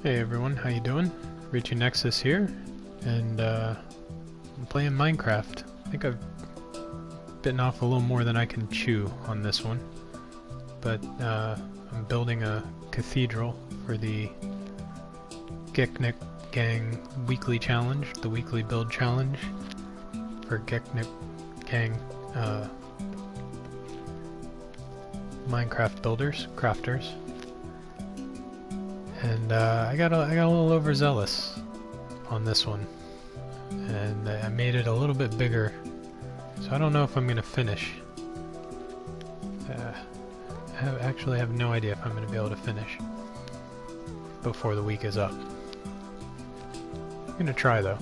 Hey everyone, how you doing? Reaching Nexus here, and I'm playing Minecraft. I think I've bitten off a little more than I can chew on this one, but I'm building a cathedral for the GNG Gang weekly challenge, the weekly build challenge for GNG Gang Minecraft builders, crafters. And I got a little overzealous on this one, and I made it a little bit bigger, so I don't know if I'm gonna finish. I actually have no idea if I'm gonna be able to finish before the week is up. I'm gonna try though.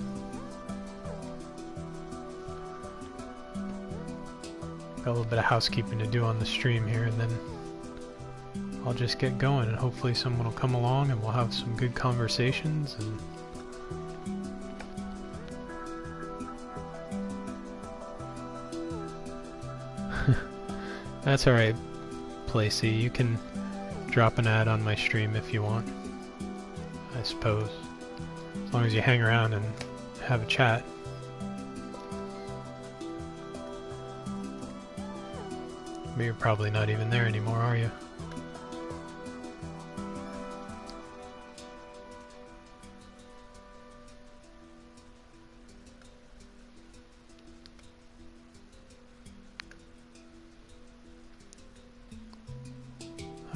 Got a little bit of housekeeping to do on the stream here, and then I'll just get going, and hopefully someone will come along and we'll have some good conversations. And that's alright, Placey. You can drop an ad on my stream if you want, I suppose. As long as you hang around and have a chat. But you're probably not even there anymore, are you?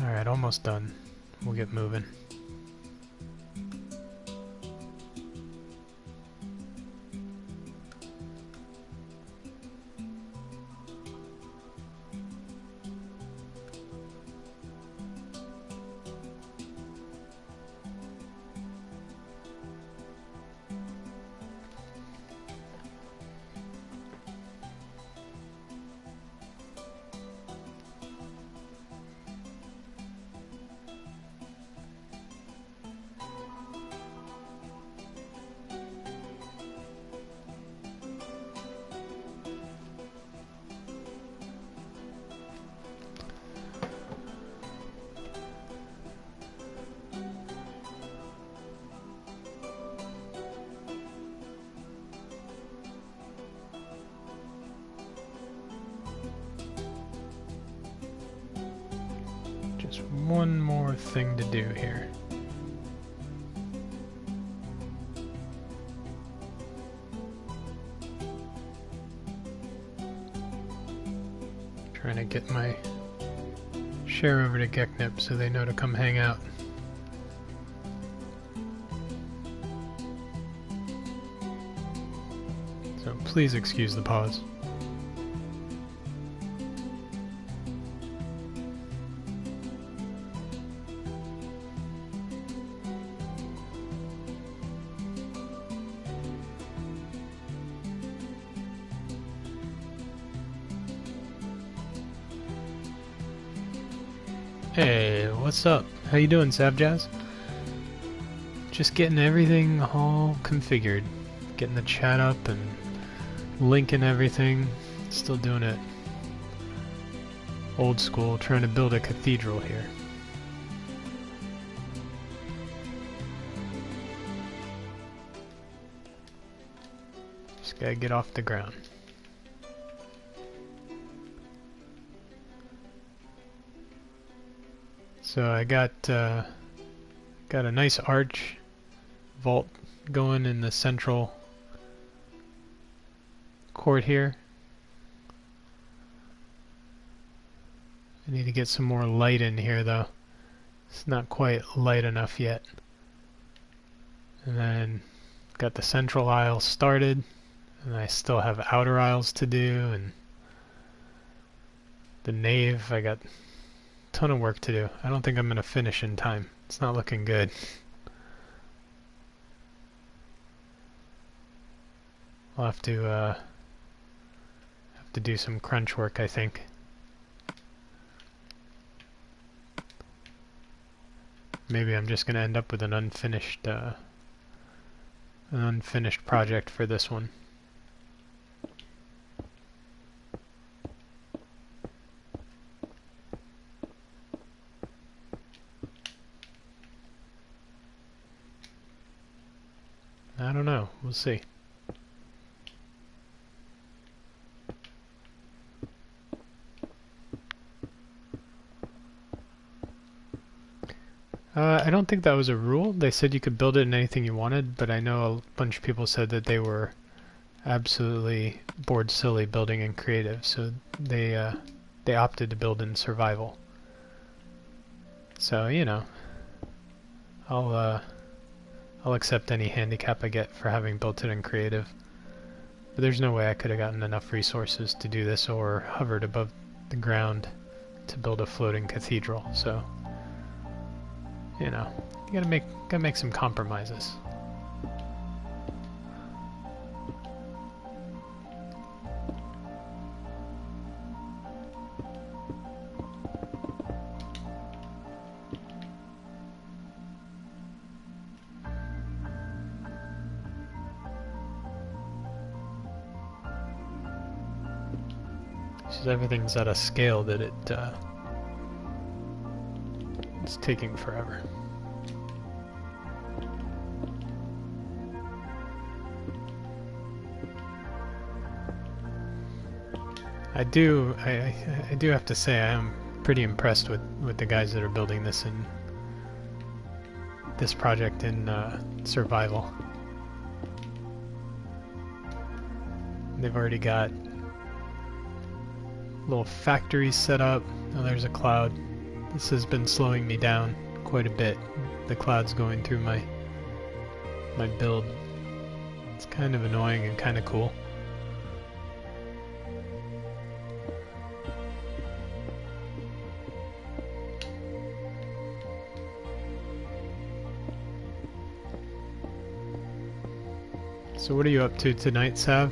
Alright, almost done. We'll get moving. One more thing to do here. Trying to get my share over to GNG so they know to come hang out. So please excuse the pause. Hey, what's up? How you doing, Savjazz? Just getting everything all configured. Getting the chat up and linking everything. Still doing it old school, trying to build a cathedral here. Just gotta get off the ground. So I got a nice arch vault going in the central court here. I need to get some more light in here though. It's not quite light enough yet. And then got the central aisle started, and I still have outer aisles to do, and the nave, I got ton of work to do. I don't think I'm gonna finish in time. It's not looking good. I'll have to do some crunch work, I think. Maybe I'm just gonna end up with an unfinished project for this one. I don't know. We'll see. I don't think that was a rule. They said you could build it in anything you wanted, but I know a bunch of people said that they were absolutely bored silly building in creative, so they opted to build in survival. So, you know, I'll accept any handicap I get for having built it in creative. But there's no way I could have gotten enough resources to do this or hovered above the ground to build a floating cathedral, so you know, you gotta make some compromises. Because everything's at a scale that it's taking forever. I do have to say I am pretty impressed with the guys that are building this project in survival. They've already got little factories set up. Oh, there's a cloud. This has been slowing me down quite a bit. The cloud's going through my build. It's kind of annoying and kind of cool. So what are you up to tonight, Sav?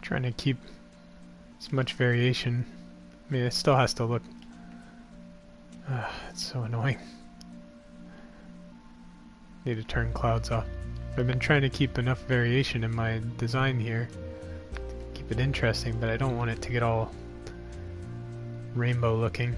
Trying to keep as much variation. I mean, it still has to look... it's so annoying. Need to turn clouds off. I've been trying to keep enough variation in my design here. Keep it interesting, but I don't want it to get all rainbow looking.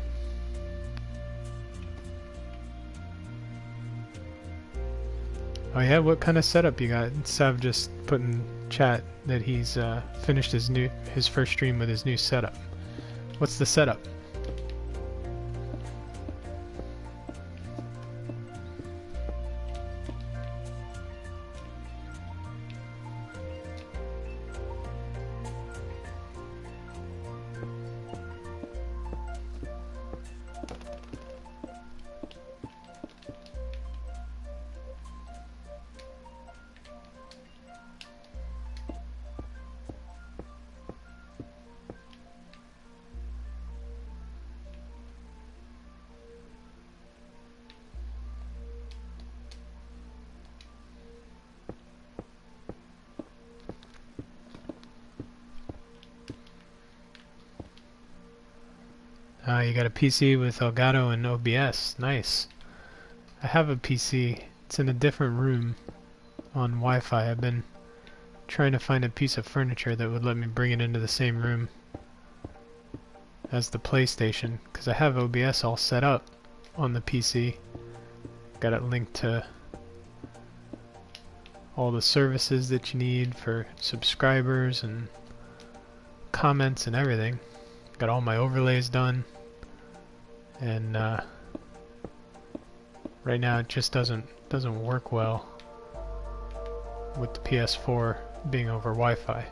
Oh yeah, what kind of setup you got? Sav just put in chat that he's finished his first stream with his new setup. What's the setup? You got a PC with Elgato and OBS. Nice. I have a PC. It's in a different room on Wi-Fi. I've been trying to find a piece of furniture that would let me bring it into the same room as the PlayStation, because I have OBS all set up on the PC. Got it linked to all the services that you need for subscribers and comments and everything. Got all my overlays done. And right now it just doesn't work well with the PS4 being over Wi-Fi.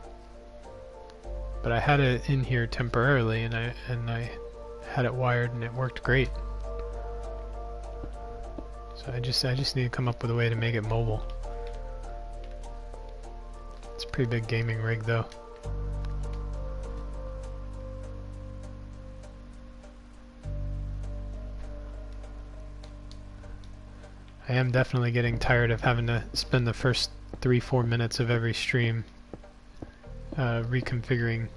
But I had it in here temporarily, and I had it wired, and it worked great. So I just need to come up with a way to make it mobile. It's a pretty big gaming rig, though. I am definitely getting tired of having to spend the first 3-4 minutes of every stream reconfiguring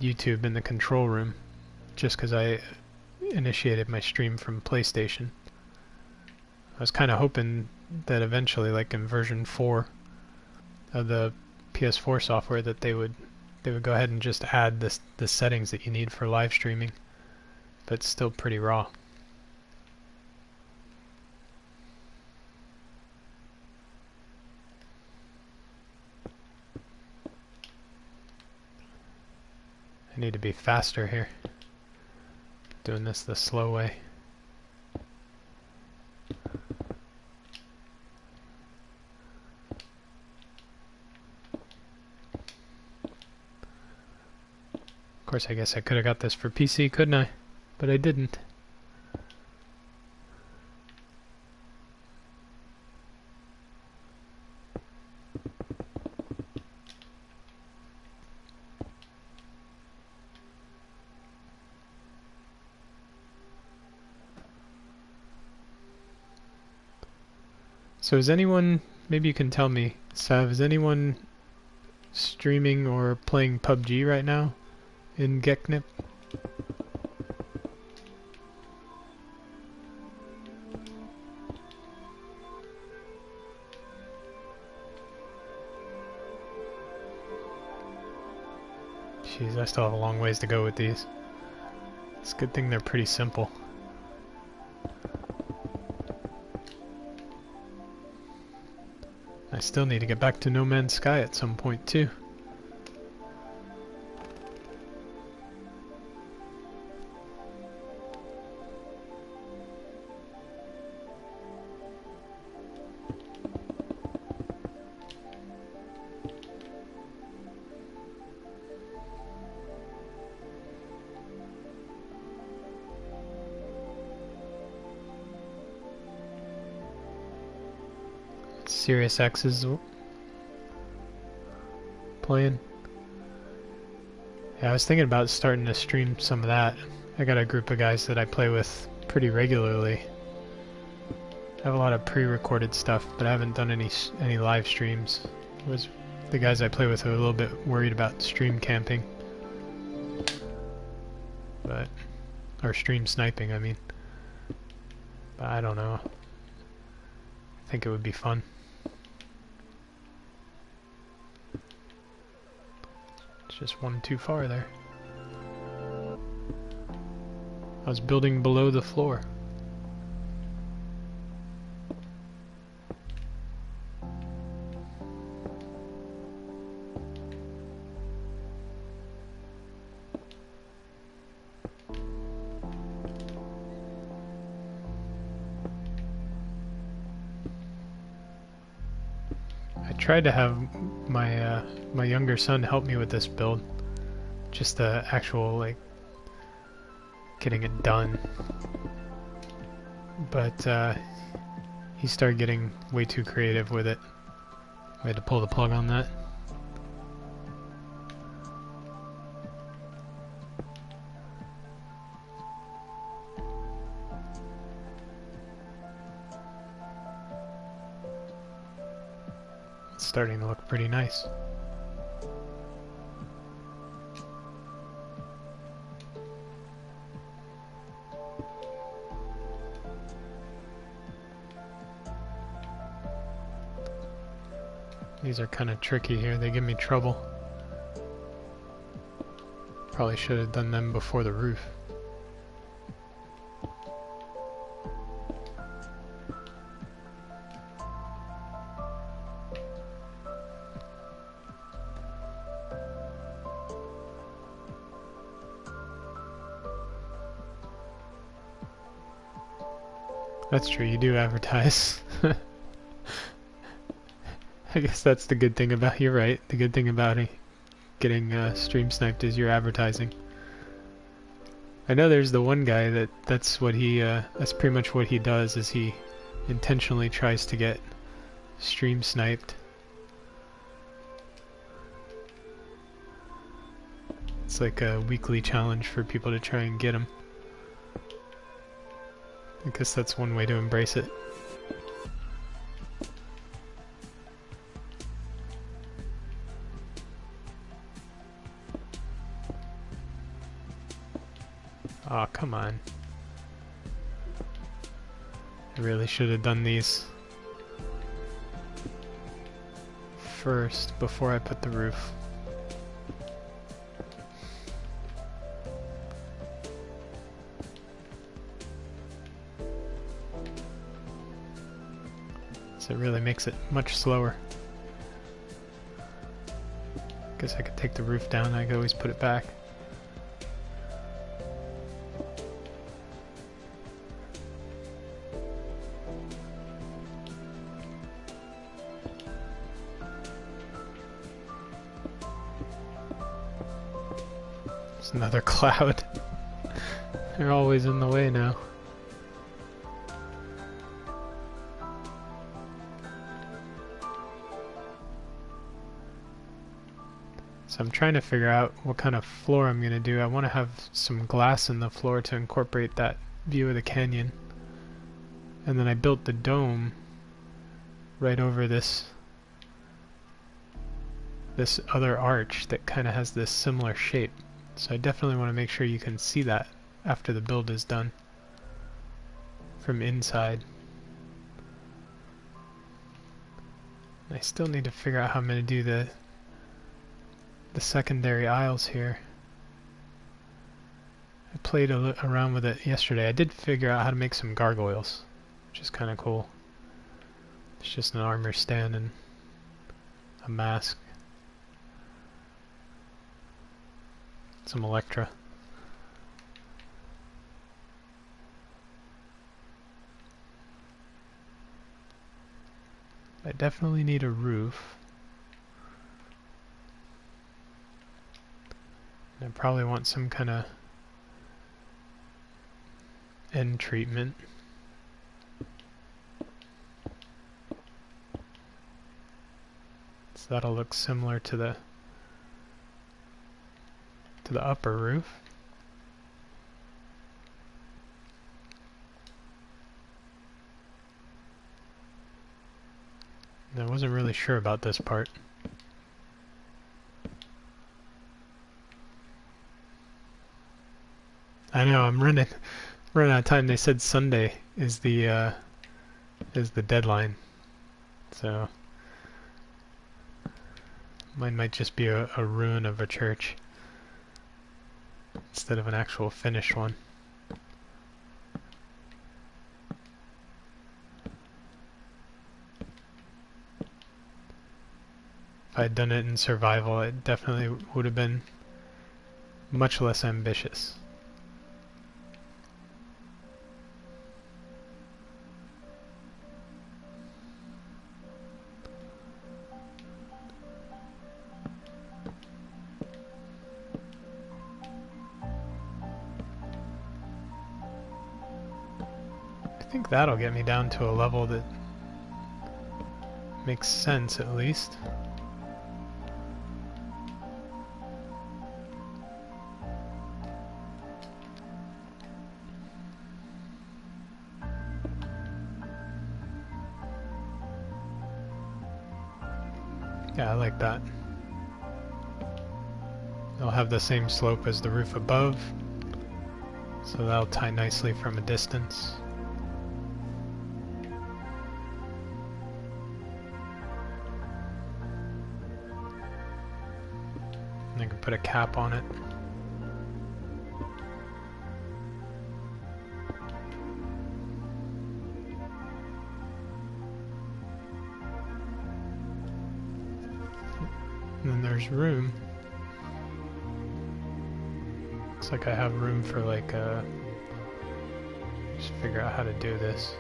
YouTube in the control room, just because I initiated my stream from PlayStation. I was kind of hoping that eventually, like in version 4 of the PS4 software, that they would go ahead and just add the settings that you need for live streaming, but it's still pretty raw. I need to be faster here. Doing this the slow way. Of course, I guess I could have got this for PC, couldn't I? But I didn't. So is anyone, maybe you can tell me, Sav, is anyone streaming or playing PUBG right now in Geknip? Jeez, I still have a long ways to go with these. It's a good thing they're pretty simple. I still need to get back to No Man's Sky at some point too. Sirius X is playing. Yeah, I was thinking about starting to stream some of that. I got a group of guys that I play with pretty regularly. I have a lot of pre-recorded stuff, but I haven't done any live streams. The guys I play with are a little bit worried about stream camping, or stream sniping, I mean. But I don't know. I think it would be fun. Just one too far there. I was building below the floor. I tried to have my my younger son help me with this build, just the actual like getting it done, but he started getting way too creative with it. We had to pull the plug on that. It's starting to look pretty nice. These are kind of tricky here, they give me trouble. Probably should have done them before the roof. That's true, you do advertise. I guess that's the good thing about, you're right, the good thing about getting stream sniped is you're advertising. I know there's the one guy that's pretty much what he does, is he intentionally tries to get stream sniped. It's like a weekly challenge for people to try and get him. I guess that's one way to embrace it. Aw, come on. I really should have done these first before I put the roof. So it really makes it much slower. Guess I could take the roof down, I could always put it back. There's another cloud. They're always in the way now. So I'm trying to figure out what kind of floor I'm going to do. I want to have some glass in the floor to incorporate that view of the canyon. And then I built the dome right over this other arch that kind of has this similar shape. So I definitely want to make sure you can see that after the build is done from inside. I still need to figure out how I'm going to do the secondary aisles here. I played around with it yesterday. I did figure out how to make some gargoyles, which is kind of cool. It's just an armor stand and a mask. Some Electra. I definitely need a roof. And I probably want some kind of end treatment. So that'll look similar to the upper roof. And I wasn't really sure about this part. I know, I'm running out of time. They said Sunday is the deadline. So mine might just be a ruin of a church instead of an actual finished one. If I had done it in survival, it definitely would have been much less ambitious. I think that'll get me down to a level that makes sense, at least. Yeah, I like that. It'll have the same slope as the roof above, so that'll tie nicely from a distance. And I can put a cap on it. And then there's room. Looks like I have room for like just figure out how to do this.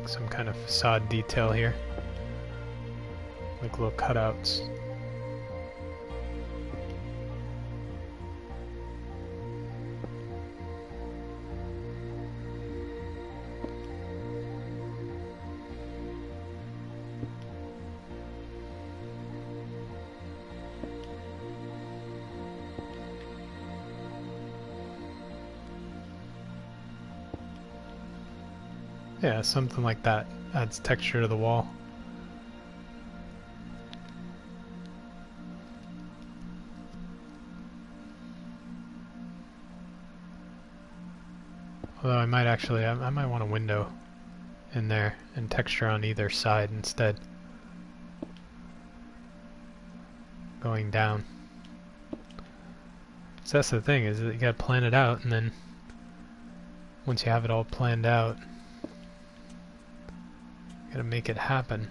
Some kind of facade detail here. Like little cutouts. Yeah, something like that. Adds texture to the wall. Although I might actually, I might want a window in there and texture on either side instead. Going down. So that's the thing, is that you gotta plan it out, and then once you have it all planned out, you gotta make it happen.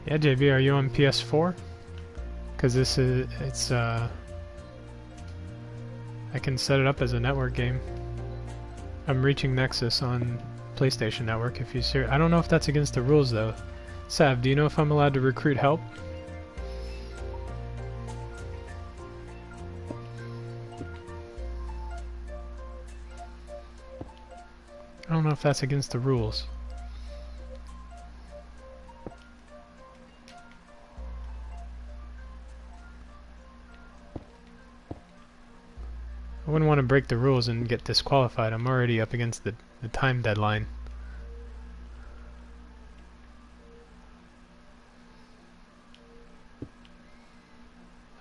Yeah, JB, are you on PS4? Because I can set it up as a network game. I'm reaching Nexus on PlayStation Network if you see. I don't know if that's against the rules though. Sav, do you know if I'm allowed to recruit help? I don't know if that's against the rules. I wouldn't want to break the rules and get disqualified. I'm already up against the time deadline.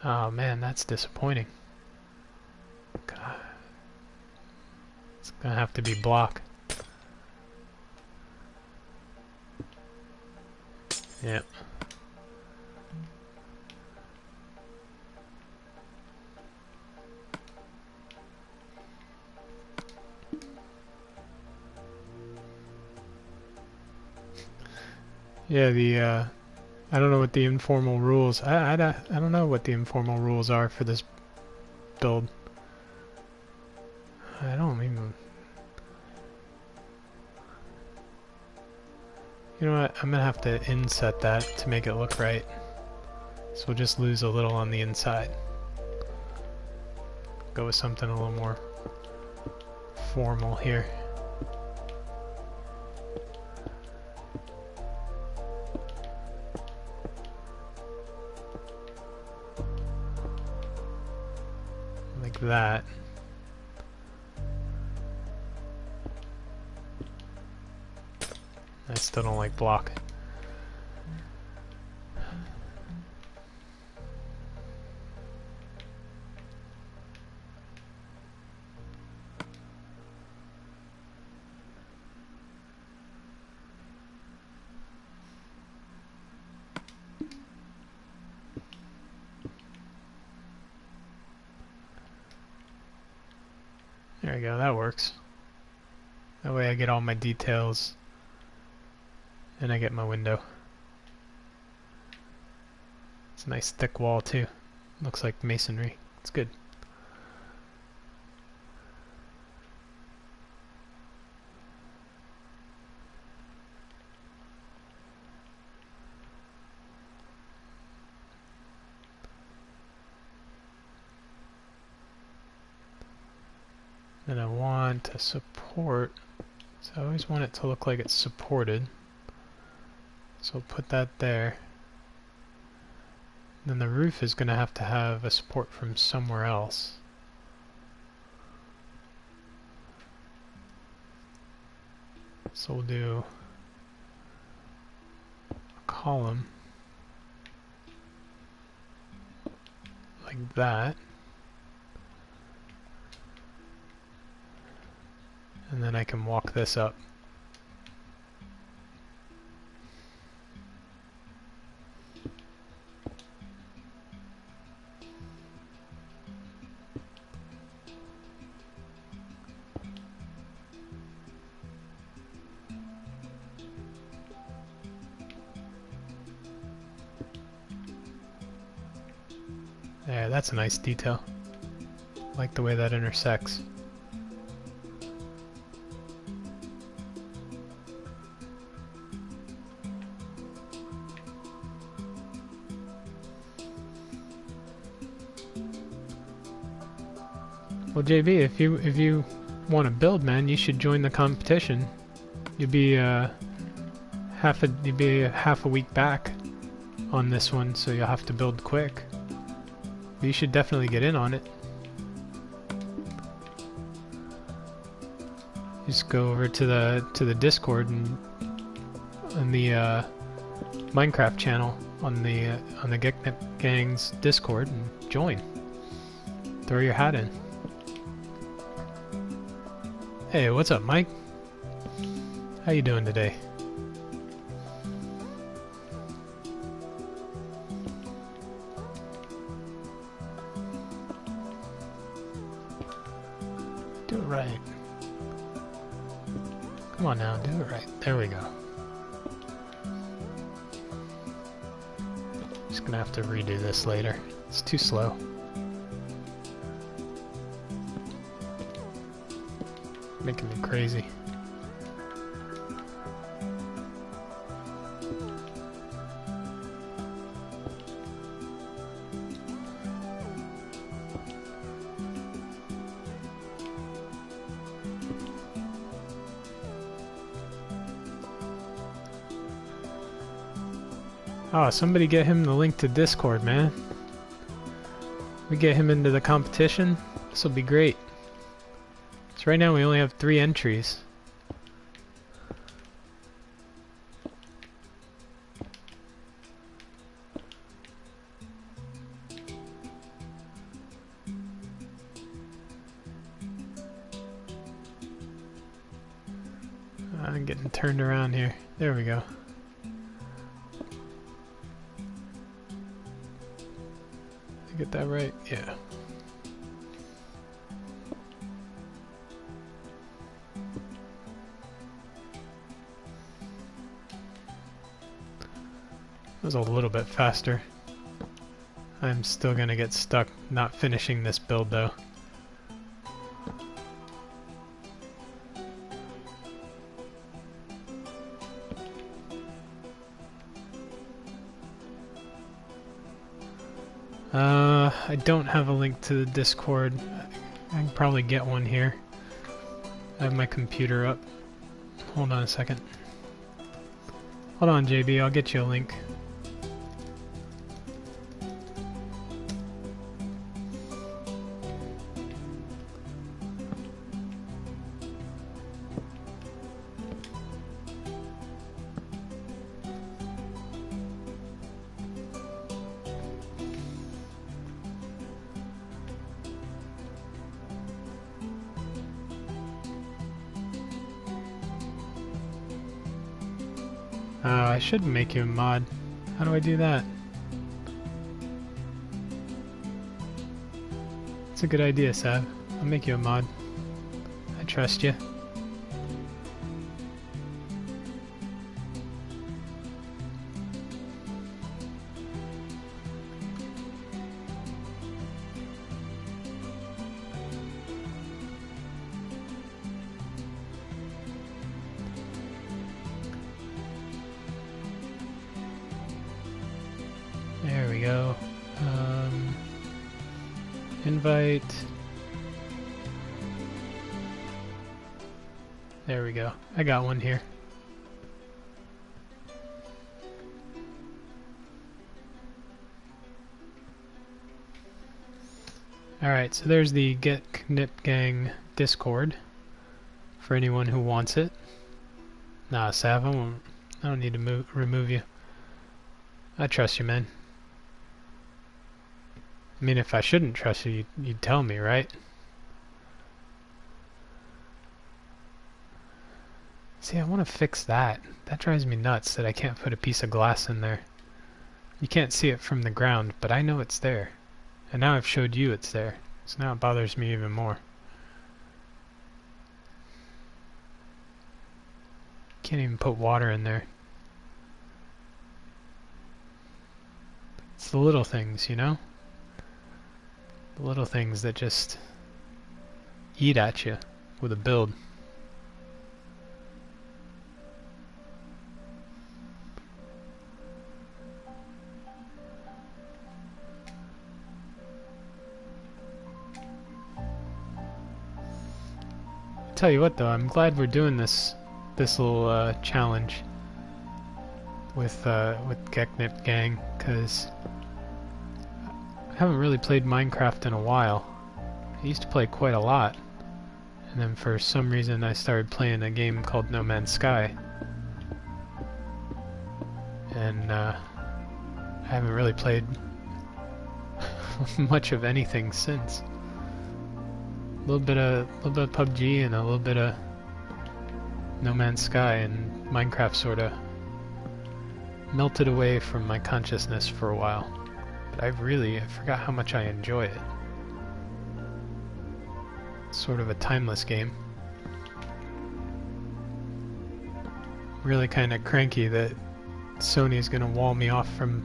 Oh man, that's disappointing. God. It's gonna have to be block. Yep. Yeah, I don't know what the informal rules. I don't know what the informal rules are for this build. I don't even. You know what? I'm gonna have to inset that to make it look right. So we'll just lose a little on the inside. Go with something a little more formal here. Like that. I still don't like block. There we go, that works. That way I get all my details and I get my window. It's a nice thick wall too. Looks like masonry. It's good. And I want to support, so I always want it to look like it's supported. So we'll put that there. Then the roof is going to have a support from somewhere else. So we'll do a column like that. And then I can walk this up. Yeah, that's a nice detail. I like the way that intersects. Well, JB, if you want to build, man, you should join the competition. You'd be half a week back on this one, so you'll have to build quick. You should definitely get in on it. Just go over to the Discord and the Minecraft channel on the GNG Gang's Discord and join. Throw your hat in. Hey, what's up, Mike? How you doing today? Do it right. Come on now, do it right. There we go. Just gonna have to redo this later. It's too slow. Making me crazy. Oh, somebody get him the link to Discord, man. We get him into the competition. This will be great. So right now we only have 3 entries. I'm getting turned around here. There we go. Did I get that right? Yeah. That was a little bit faster. I'm still gonna get stuck not finishing this build though. I don't have a link to the Discord. I can probably get one here. I have my computer up. Hold on a second. Hold on, JB, I'll get you a link. I should make you a mod. How do I do that? It's a good idea, Sav. I'll make you a mod. I trust you. There we go. Invite. There we go. I got one here. Alright, so there's the GNG Gang Discord for anyone who wants it. Nah, Sav, I don't need to remove you. I trust you, man. I mean, if I shouldn't trust you, you'd tell me, right? See, I want to fix that. That drives me nuts that I can't put a piece of glass in there. You can't see it from the ground, but I know it's there. And now I've showed you it's there. So now it bothers me even more. Can't even put water in there. It's the little things, you know? The little things that just eat at you with a build. Tell you what though, I'm glad we're doing this little challenge with Geknip Gang, because I haven't really played Minecraft in a while. I used to play quite a lot, and then for some reason I started playing a game called No Man's Sky, and I haven't really played much of anything since. A little bit of PUBG and a little bit of No Man's Sky, and Minecraft sort of melted away from my consciousness for a while. But I forgot how much I enjoy it. It's sort of a timeless game. Really kind of cranky that Sony's gonna wall me off from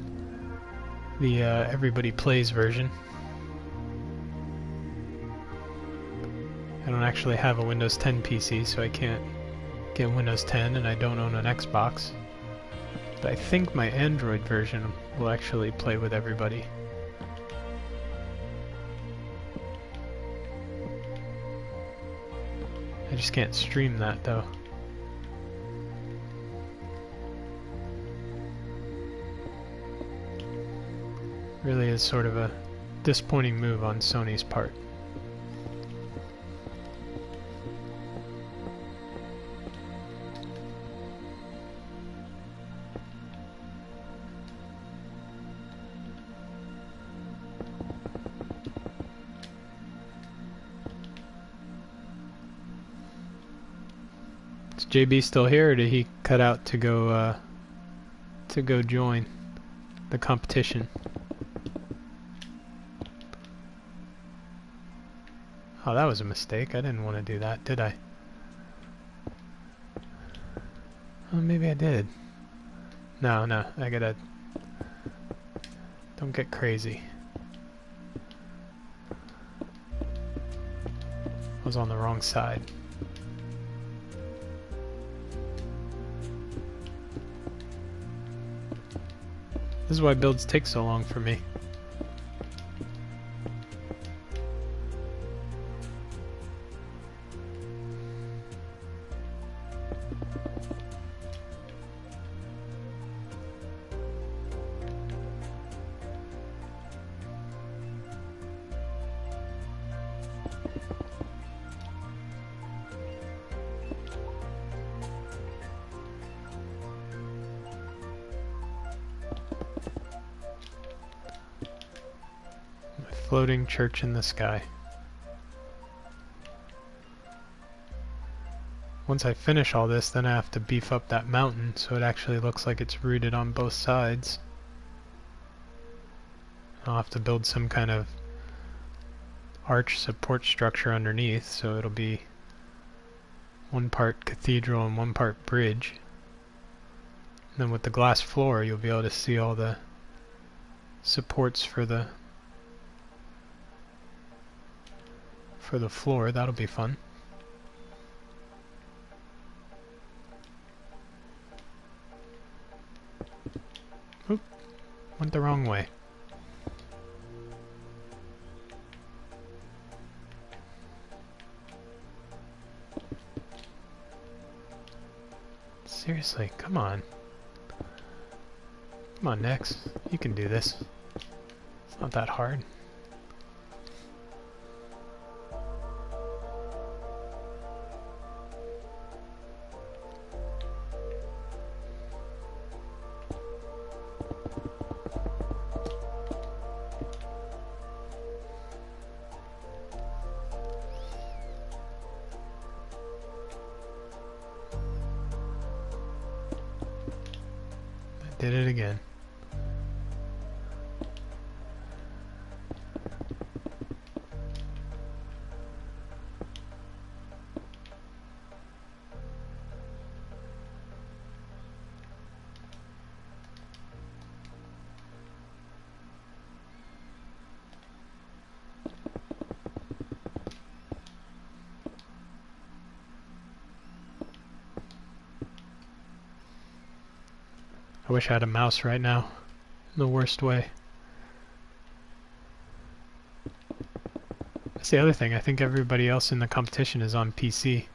the Everybody Plays version. I don't actually have a Windows 10 PC, so I can't get Windows 10, and I don't own an Xbox. But I think my Android version will actually play with everybody. I just can't stream that though. Really is sort of a disappointing move on Sony's part. Is JB still here, or did he cut out to go join the competition? Oh, that was a mistake. I didn't want to do that, did I? Oh, maybe I did. No, I gotta... Don't get crazy. I was on the wrong side. This is why builds take so long for me. Floating church in the sky. Once I finish all this, then I have to beef up that mountain so it actually looks like it's rooted on both sides. I'll have to build some kind of arch support structure underneath, so it'll be one part cathedral and one part bridge. And then with the glass floor, you'll be able to see all the supports for the floor. That'll be fun. Oop, went the wrong way. Seriously, come on. Come on, Nex. You can do this. It's not that hard. Did it again. I wish I had a mouse right now, in the worst way. That's the other thing, I think everybody else in the competition is on PC.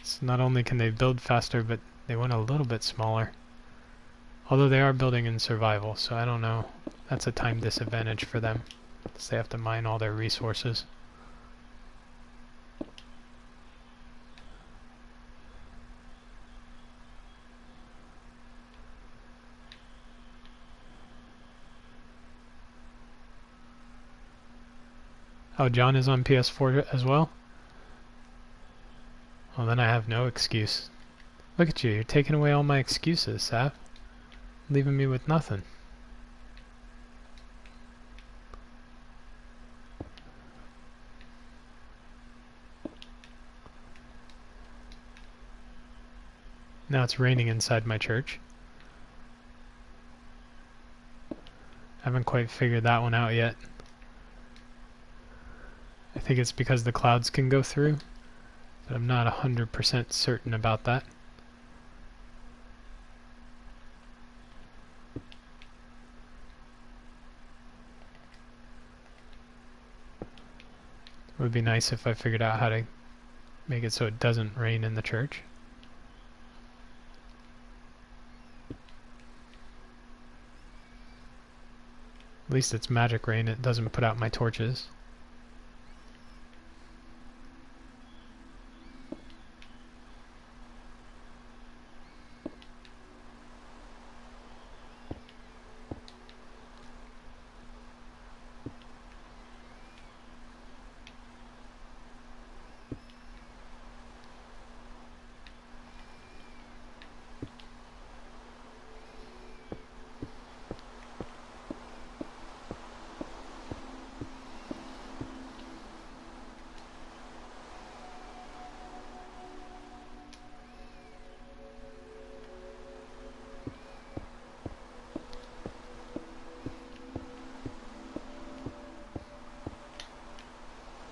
So not only can they build faster, but they went a little bit smaller. Although they are building in survival, so I don't know. That's a time disadvantage for them, because they have to mine all their resources. Oh, John is on PS4 as well? Well, then I have no excuse. Look at you, you're taking away all my excuses, Sav. Leaving me with nothing. Now it's raining inside my church. I haven't quite figured that one out yet. I think it's because the clouds can go through, but I'm not 100% certain about that. It would be nice if I figured out how to make it so it doesn't rain in the church. At least it's magic rain, it doesn't put out my torches.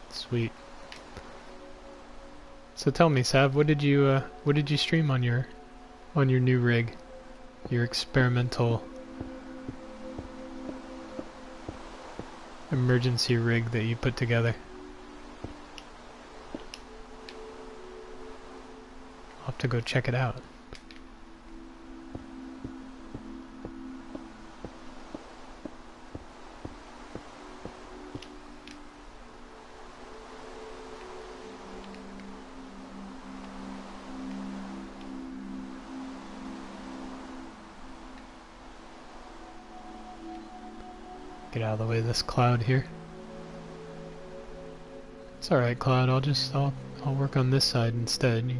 Sweet. So tell me, Sav, what did you stream on your new rig, your experimental emergency rig that you put together? I'll have to go check it out. Get out of the way of this cloud here. It's alright, Cloud, I'll work on this side instead. You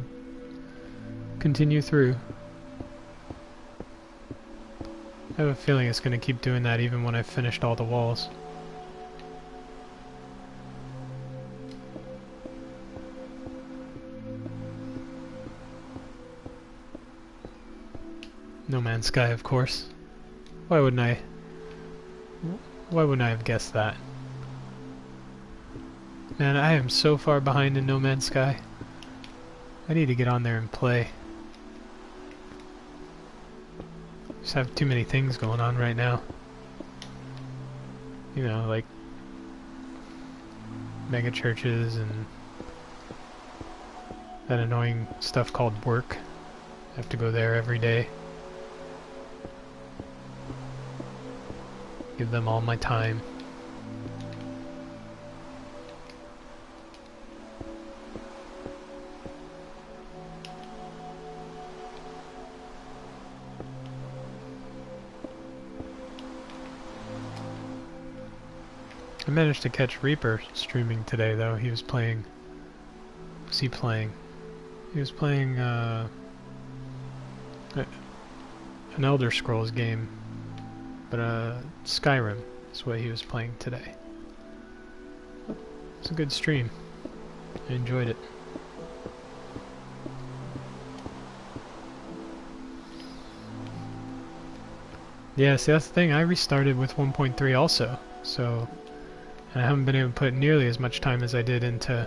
continue through. I have a feeling it's going to keep doing that even when I've finished all the walls. No Man's Sky, of course. Why wouldn't I have guessed that? Man, I am so far behind in No Man's Sky. I need to get on there and play. Just have too many things going on right now. You know, like mega churches and that annoying stuff called work. I have to go there every day. Give them all my time. I managed to catch Reaper streaming today though. He was playing... What was he playing? He was playing an Elder Scrolls game. But Skyrim is what he was playing today. It's a good stream. I enjoyed it. Yeah, see that's the thing, I restarted with 1.3 also, so... And I haven't been able to put nearly as much time as I did into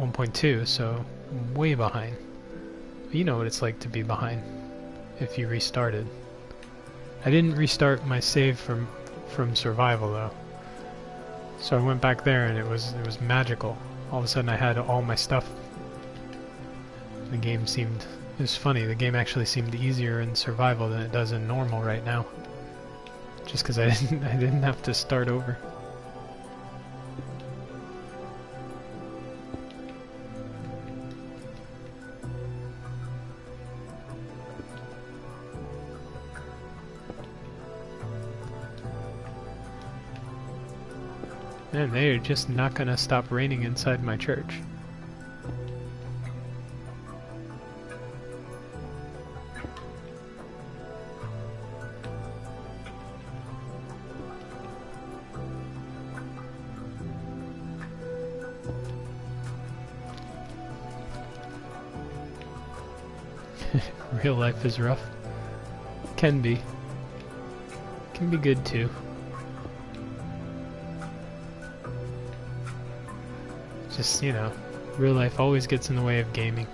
1.2, so I'm way behind. You know what it's like to be behind if you restarted. I didn't restart my save from survival though. So I went back there and it was magical. All of a sudden I had all my stuff The game seemed... It was funny, the game actually seemed easier in survival than it does in normal right now. Just because I didn't have to start over. Man, they're just not gonna stop raining inside my church. Real life is rough. Can be. Can be good too. Just, you know, real life always gets in the way of gaming.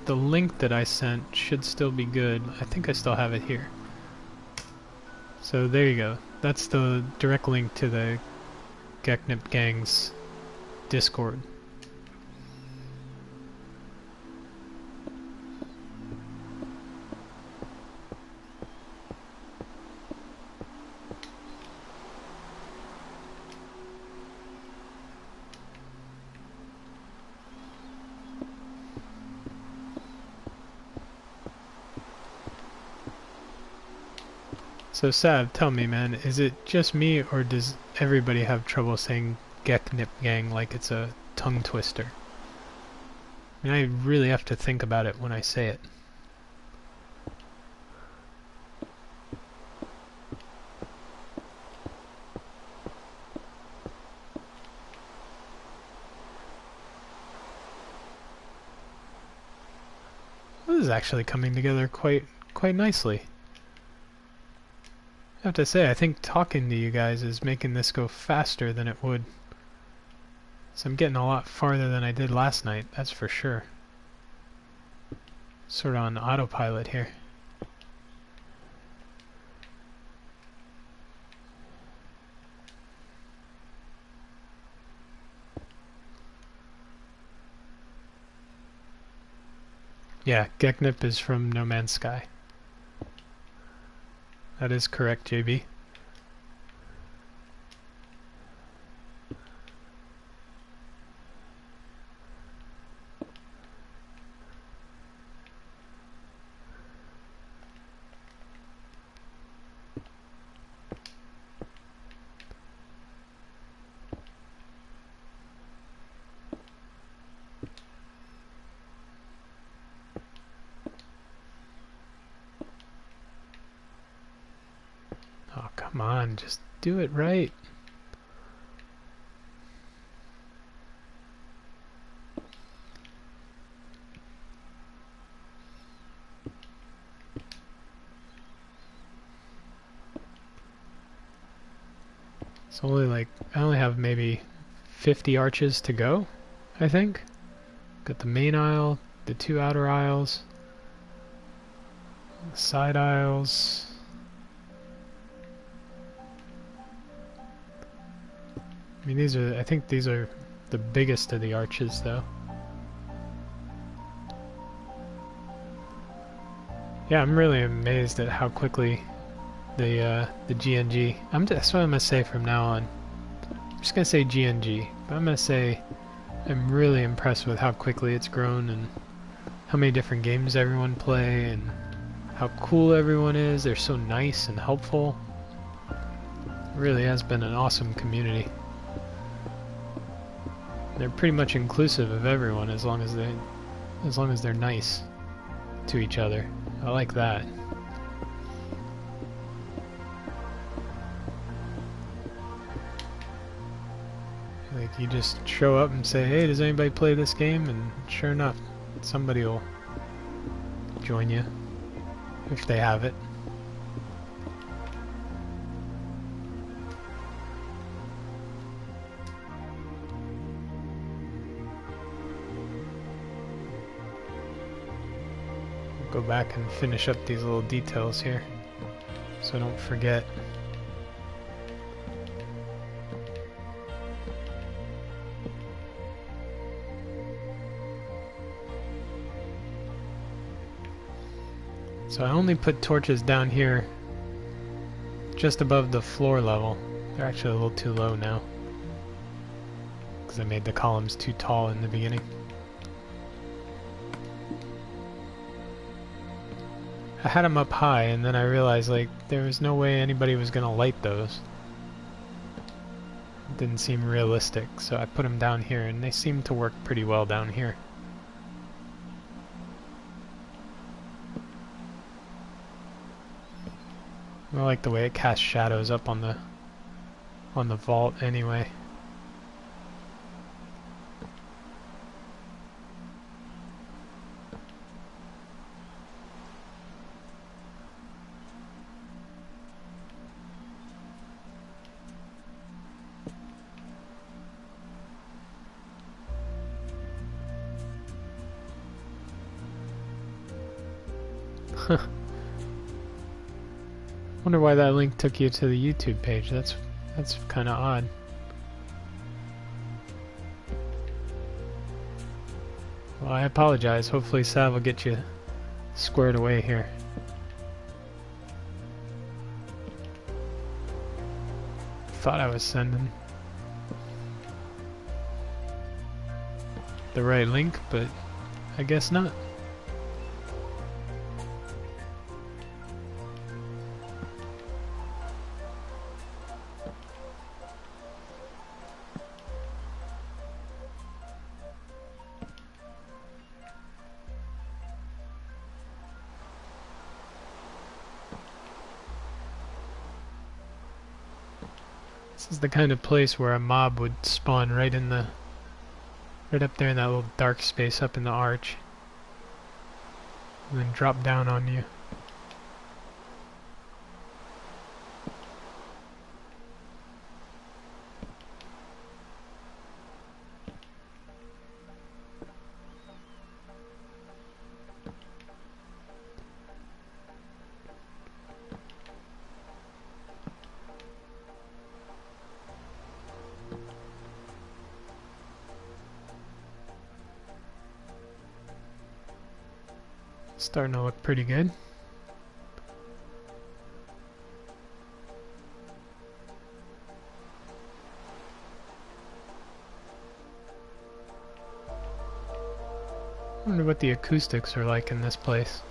The link that I sent should still be good. I think I still have it here. So there you go. That's the direct link to the GNG Gang's Discord. So Sav, tell me man, is it just me or does everybody have trouble saying GNG Gang like it's a tongue twister? I mean, I really have to think about it when I say it. This is actually coming together quite nicely. I have to say, I think talking to you guys is making this go faster than it would. So I'm getting a lot farther than I did last night, that's for sure. Sort of on autopilot here. Yeah, GNG is from No Man's Sky. That is correct, JB. Oh, come on, just do it right. It's only like, I only have maybe 50 arches to go, I think. Got the main aisle, the two outer aisles, the side aisles. I mean, I think these are the biggest of the arches, though. Yeah, I'm really amazed at how quickly the GNG... that's what I'm going to say from now on. I'm just going to say GNG, but I'm going to say I'm really impressed with how quickly it's grown and how many different games everyone play and how cool everyone is. They're so nice and helpful. It really has been an awesome community. They're pretty much inclusive of everyone as long as they're nice to each other. I like that. Like you just show up and say, "Hey, does anybody play this game?" And sure enough, somebody will join you if they have it. Go back and finish up these little details here, so I don't forget. So I only put torches down here just above the floor level. They're actually a little too low now, because I made the columns too tall in the beginning. I had them up high, and then I realized like there was no way anybody was gonna light those. It didn't seem realistic, so I put them down here, and they seem to work pretty well down here. I like the way it casts shadows up on the vault anyway. Wonder why that link took you to the YouTube page. That's kind of odd. Well, I apologize. Hopefully Sav will get you squared away here. Thought I was sending the right link, but I guess not. This is the kind of place where a mob would spawn right up there in that little dark space up in the arch, and then drop down on you. Starting to look pretty good. I wonder what the acoustics are like in this place.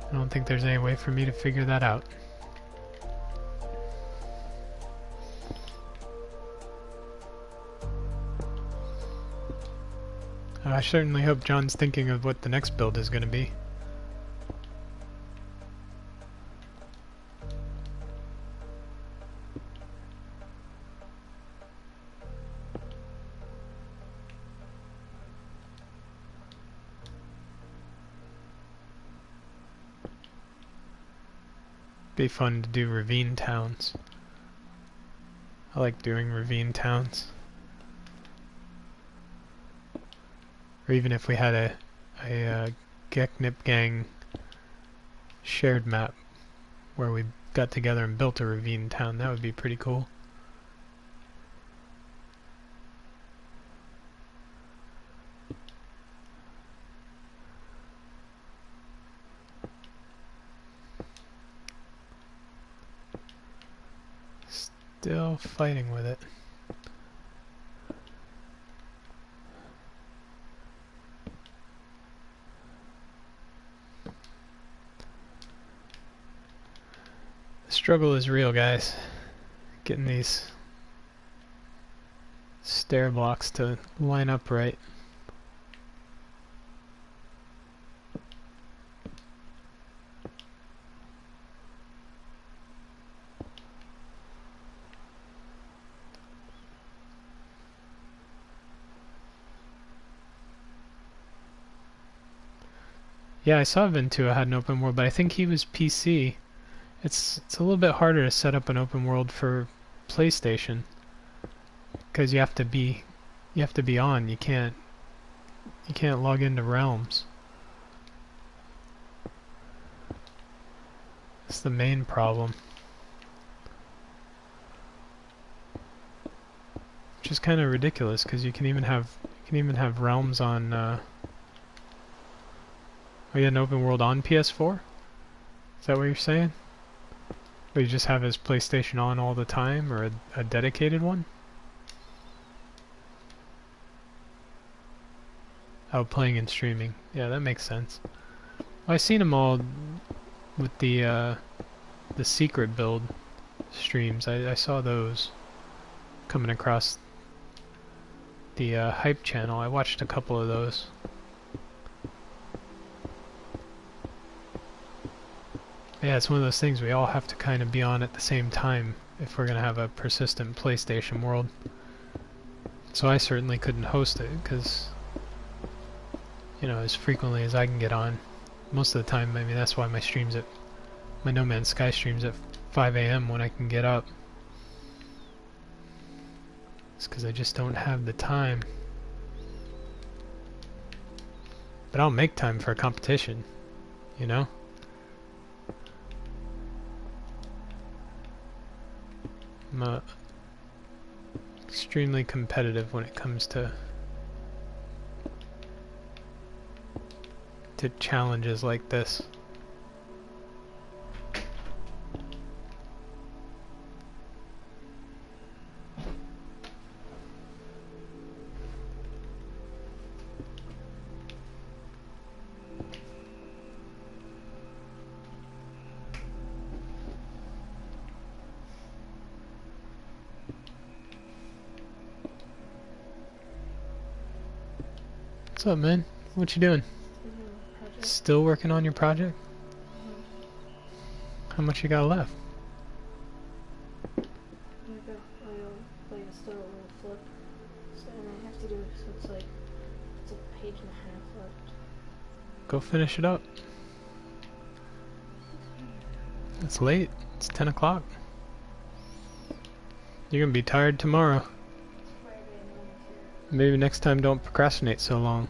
I don't think there's any way for me to figure that out. I certainly hope John's thinking of what the next build is going to be. Be fun to do ravine towns. I like doing ravine towns. Or even if we had a Geknip gang shared map where we got together and built a ravine town, that would be pretty cool. Still fighting with it. The struggle is real, guys. Getting these stair blocks to line up right. Yeah, I saw Ventua had an open world, but I think he was PC. It's a little bit harder to set up an open world for PlayStation, because you have to be on. You can't log into Realms. That's the main problem. Which is kind of ridiculous because you can even have Realms on. Oh, you had an open world on PS4? Is that what you're saying? Or you just have his PlayStation on all the time, or a dedicated one? Oh, playing and streaming. Yeah, that makes sense. Well, I've seen them all with the secret build streams. I saw those coming across the hype channel. I watched a couple of those. Yeah, it's one of those things we all have to kind of be on at the same time if we're going to have a persistent PlayStation world. So I certainly couldn't host it because, you know, as frequently as I can get on. Most of the time, I mean, that's why my No Man's Sky streams at 5 AM when I can get up. It's because I just don't have the time. But I'll make time for a competition, you know? I'm extremely competitive when it comes to challenges like this. What's up, man? What you doing? Still working on your project? How much you got left? I still a little flip, and I have to do it, so it's like, it's a page and a half left. Go finish it up. It's late. It's 10 o'clock. You're gonna be tired tomorrow. Maybe next time don't procrastinate so long.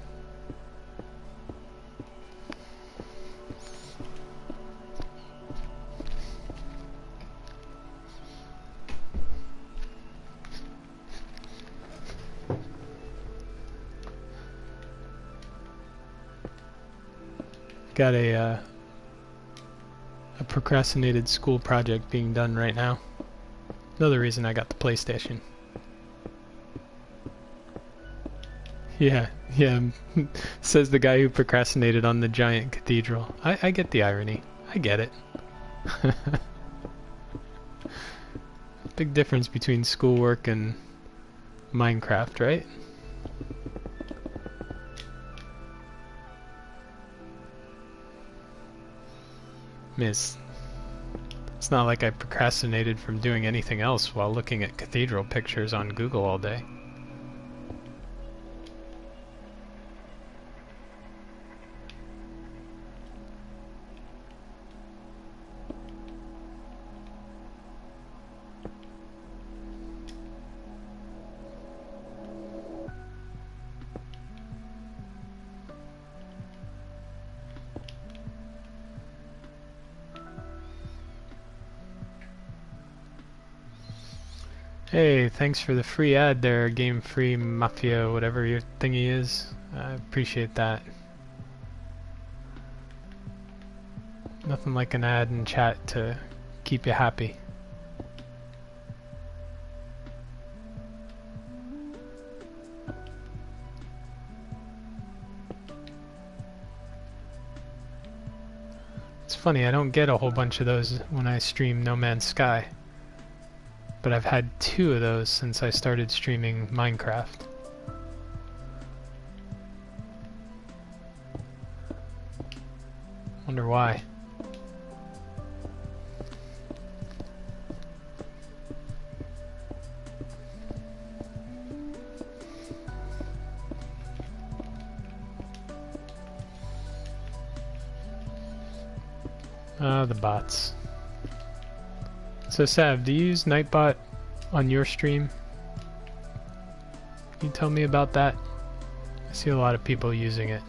Got a procrastinated school project being done right now. Another reason I got the PlayStation. Yeah, says the guy who procrastinated on the giant cathedral. I get the irony. I get it. Big difference between schoolwork and Minecraft, right? It's not like I procrastinated from doing anything else while looking at cathedral pictures on Google all day. Hey, thanks for the free ad there, Game Free Mafia, whatever your thingy is. I appreciate that. Nothing like an ad in chat to keep you happy. It's funny, I don't get a whole bunch of those when I stream No Man's Sky. But I've had 2 of those since I started streaming Minecraft. Wonder why. The bots. So Sav, do you use Nightbot on your stream? Can you tell me about that? I see a lot of people using it.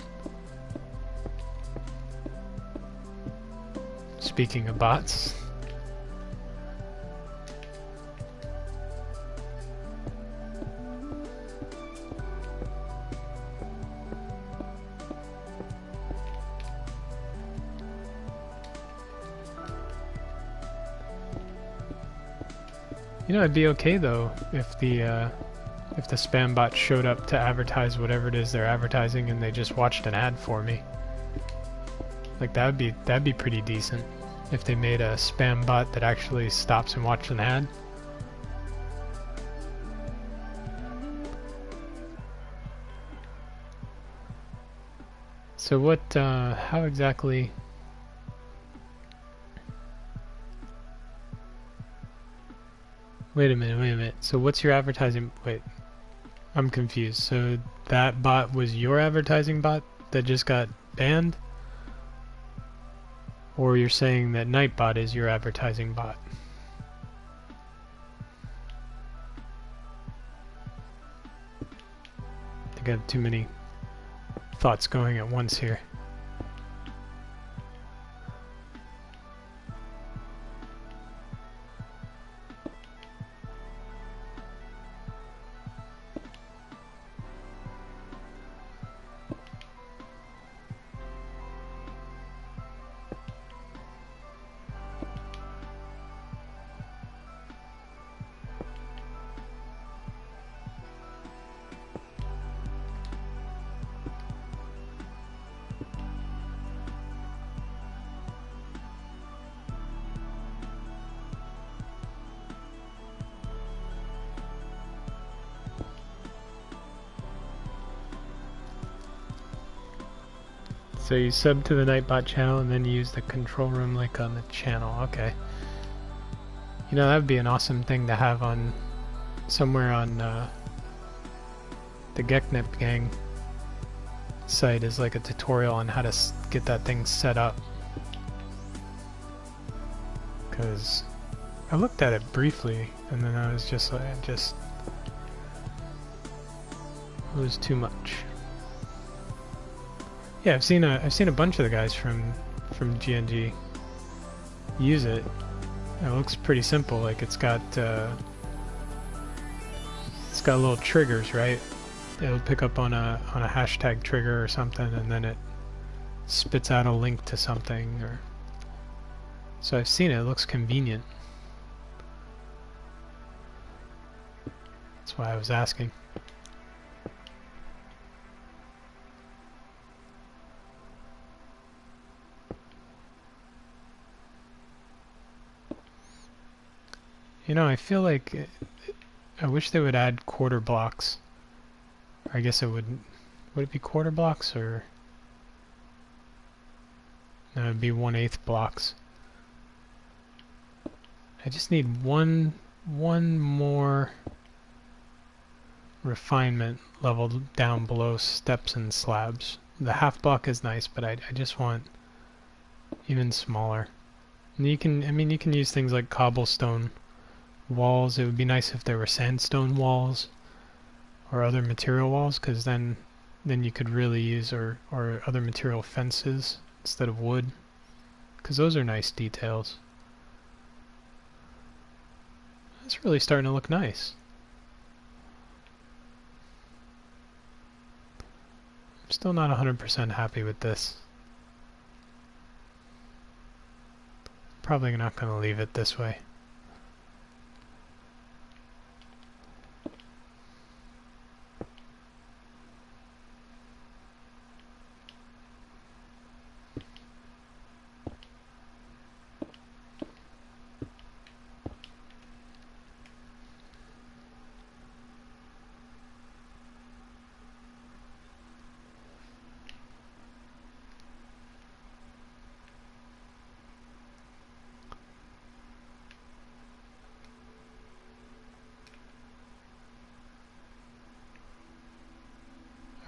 Speaking of bots. You know, it'd be okay though if the spam bot showed up to advertise whatever it is they're advertising and they just watched an ad for me. Like that'd be pretty decent if they made a spam bot that actually stops and watches an ad. So what, how exactly... Wait a minute. So what's your advertising... Wait, I'm confused. So that bot was your advertising bot that just got banned? Or you're saying that Nightbot is your advertising bot? I think I have too many thoughts going at once here. So you sub to the Nightbot channel and then you use the control room link on the channel. Okay. You know, that would be an awesome thing to have on somewhere on the Geknip gang site is like a tutorial on how to get that thing set up. Because I looked at it briefly and then I was just like, it was too much. Yeah, I've seen a bunch of the guys from GNG use it. It looks pretty simple. Like it's got little triggers, right? It'll pick up on a hashtag trigger or something, and then it spits out a link to something. Or so I've seen it. It looks convenient. That's why I was asking. You know, I feel like I wish they would add quarter blocks. I guess it would it be quarter blocks or no, it'd be 1/8 blocks. I just need one more refinement level down below steps and slabs. The half block is nice, but I just want even smaller. And you can, I mean, you can use things like cobblestone walls. It would be nice if there were sandstone walls or other material walls, because then you could really use or other material fences instead of wood, because those are nice details. It's really starting to look nice. I'm still not 100% happy with this. Probably not going to leave it this way.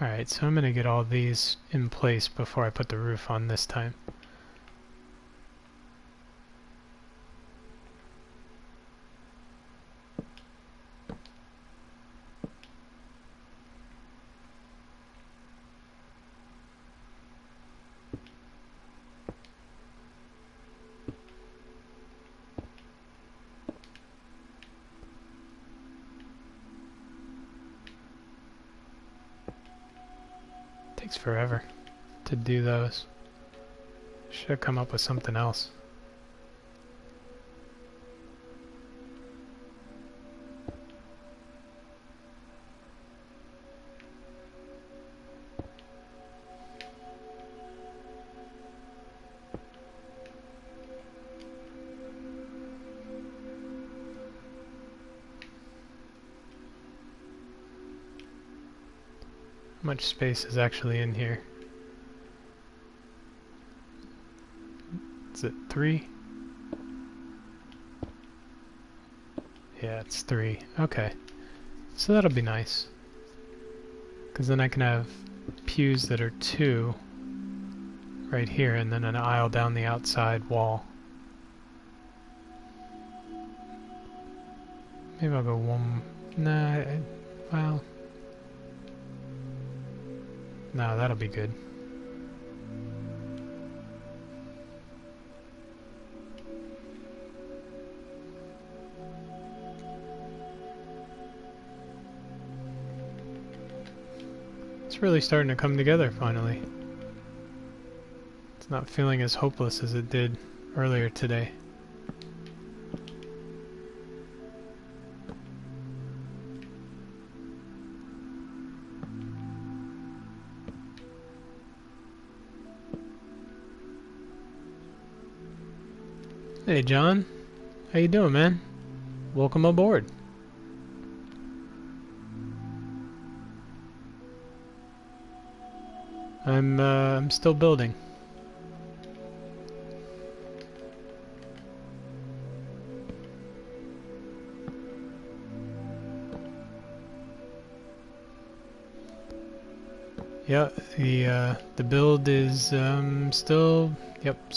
Alright, so I'm going to get all these in place before I put the roof on this time. Takes forever to do those. Should have come up with something else. How much space is actually in here? Is it 3? Yeah, it's 3. Okay. So that'll be nice. Because then I can have pews that are 2 right here and then an aisle down the outside wall. Maybe I'll go 1... Nah, well... No, that'll be good. It's really starting to come together finally. It's not feeling as hopeless as it did earlier today. Hey John, how you doing, man? Welcome aboard. I'm still building. Yeah, the build is still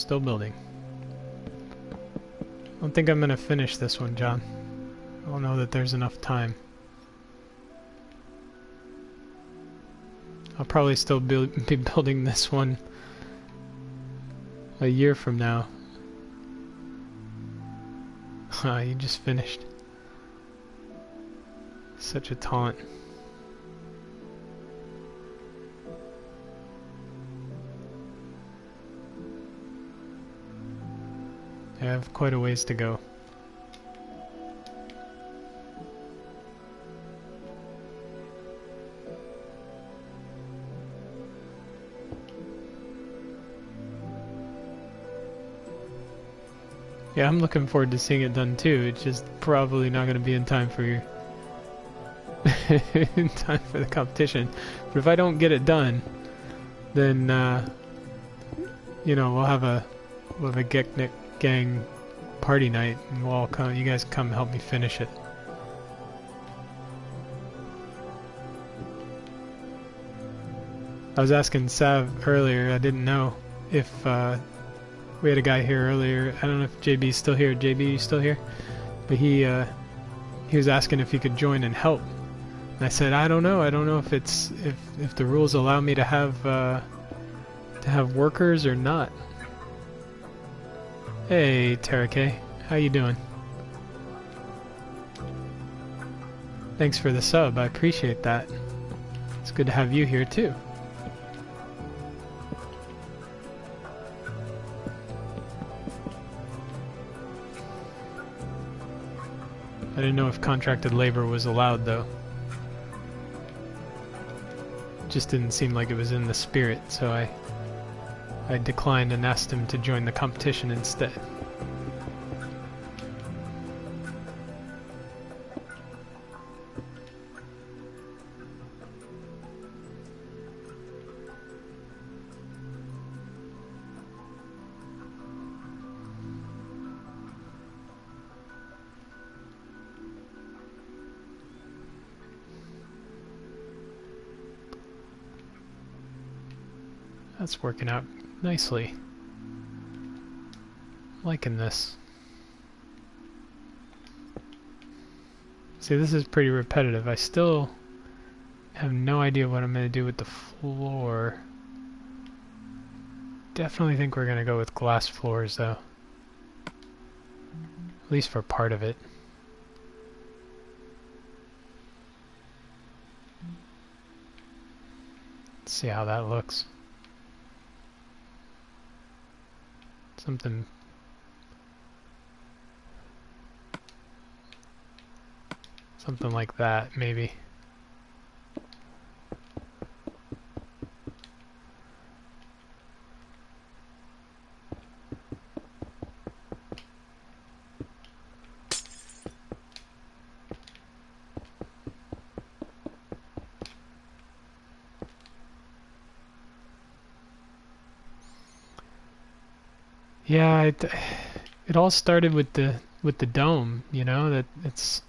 building. I don't think I'm gonna finish this one, John. I don't know that there's enough time. I'll probably still be building this one a year from now. You just finished. Such a taunt. I have quite a ways to go. Yeah, I'm looking forward to seeing it done too. It's just probably not going to be in time for your in time for the competition. But if I don't get it done, then you know, we'll have a Geknik gang party night, and we'll all come. You guys come help me finish it. I was asking Sav earlier. I didn't know if we had a guy here earlier. I don't know if JB's still here. JB, you still here? But he was asking if he could join and help. And I said, I don't know. I don't know if it's if the rules allow me to have workers or not. Hey, Terake, how you doing? Thanks for the sub. I appreciate that. It's good to have you here too. I didn't know if contracted labor was allowed though. Just didn't seem like it was in the spirit, so I declined and asked him to join the competition instead. That's working out nicely. Liking this. See, this is pretty repetitive. I still have no idea what I'm going to do with the floor. Definitely think we're going to go with glass floors, though. At least for part of it. see how that looks. Something like that, maybe. Yeah, it all started with the dome, you know, that it's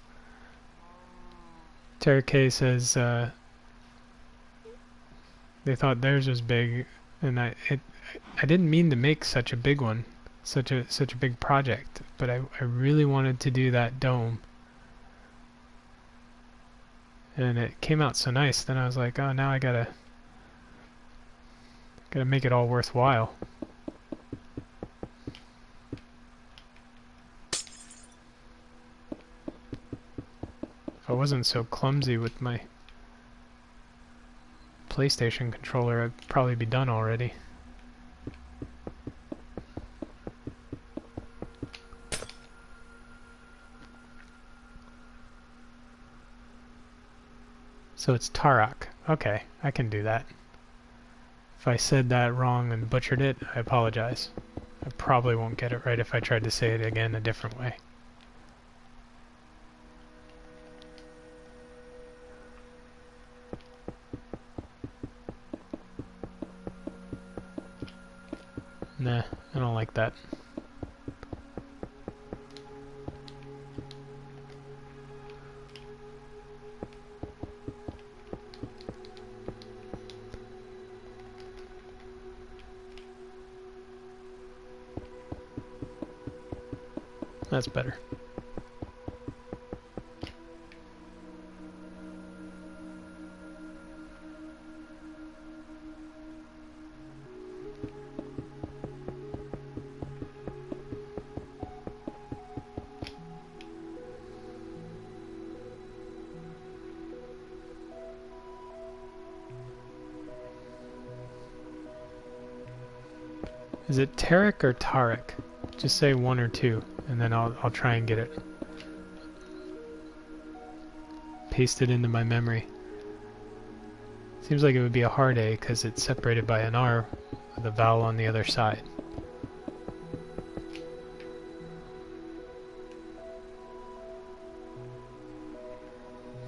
Terrace says they thought theirs was big, and I didn't mean to make such a big one, such a big project, but I really wanted to do that dome, and it came out so nice. Then I was like, oh, now I gotta make it all worthwhile. If I wasn't so clumsy with my PlayStation controller, I'd probably be done already. So it's Tarak. Okay, I can do that. If I said that wrong and butchered it, I apologize. I probably won't get it right if I tried to say it again a different way. Nah, I don't like that. That's better. Is it Tarek or Tarek? Just say one or two, and then I'll try and get it. Paste it into my memory. Seems like it would be a hard A because it's separated by an R with a vowel on the other side.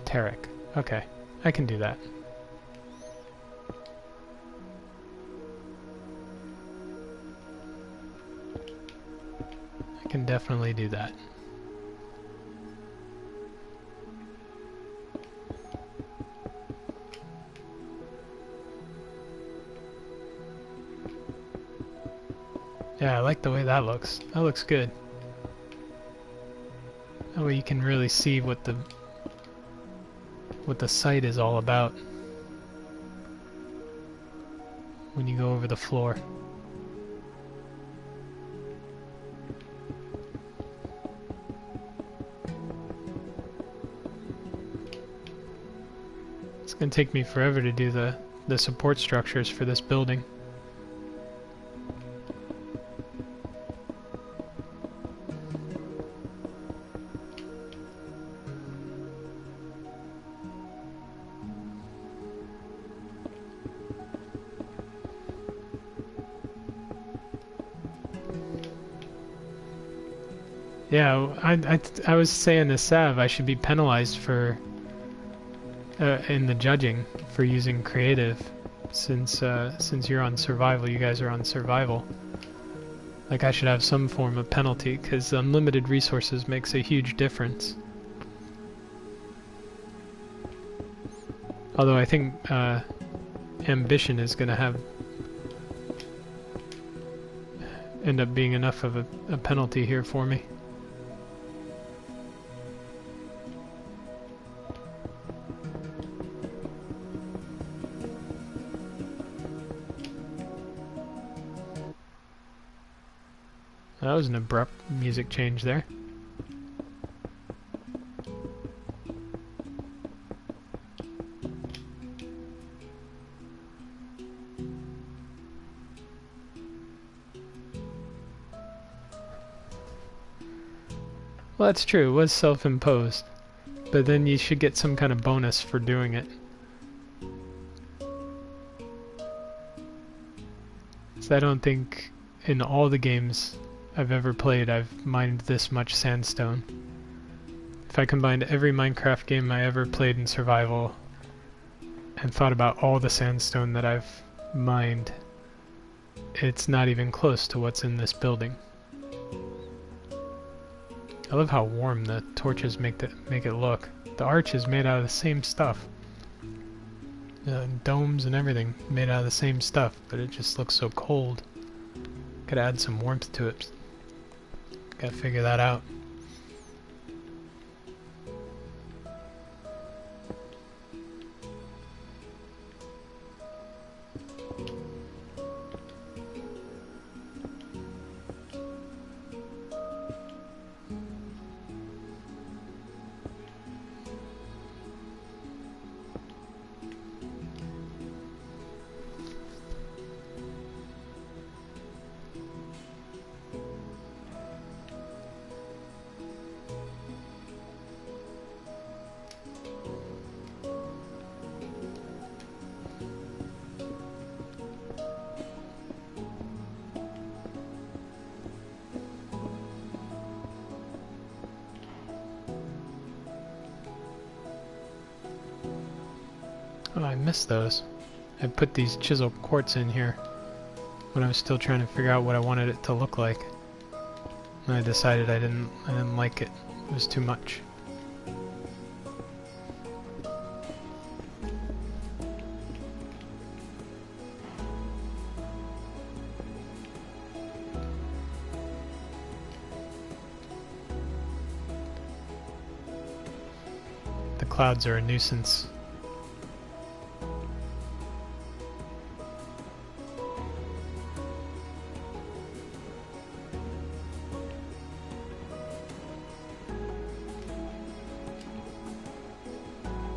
Tarek. Okay, I can do that. I can definitely do that. Yeah, I like the way that looks. That looks good. That way you can really see what the site is all about when you go over the floor. It's going to take me forever to do the support structures for this building. Yeah, I was saying to Sav I should be penalized for in the judging for using creative, since you're on survival, you guys are on survival. Like I should have some form of penalty because unlimited resources makes a huge difference. Although I think ambition is going to end up being enough of a penalty here for me. That was an abrupt music change there. Well, that's true. It was self-imposed. But then you should get some kind of bonus for doing it. So I don't think in all the games I've ever played I've mined this much sandstone. If I combined every Minecraft game I ever played in survival and thought about all the sandstone that I've mined, it's not even close to what's in this building. I love how warm the torches make it look. The arch is made out of the same stuff. Domes and everything made out of the same stuff, but it just looks so cold. Gotta add some warmth to it. Gotta figure that out. Oh, I missed those. I put these chisel quartz in here when I was still trying to figure out what I wanted it to look like. And I decided I didn't like it. It was too much. The clouds are a nuisance.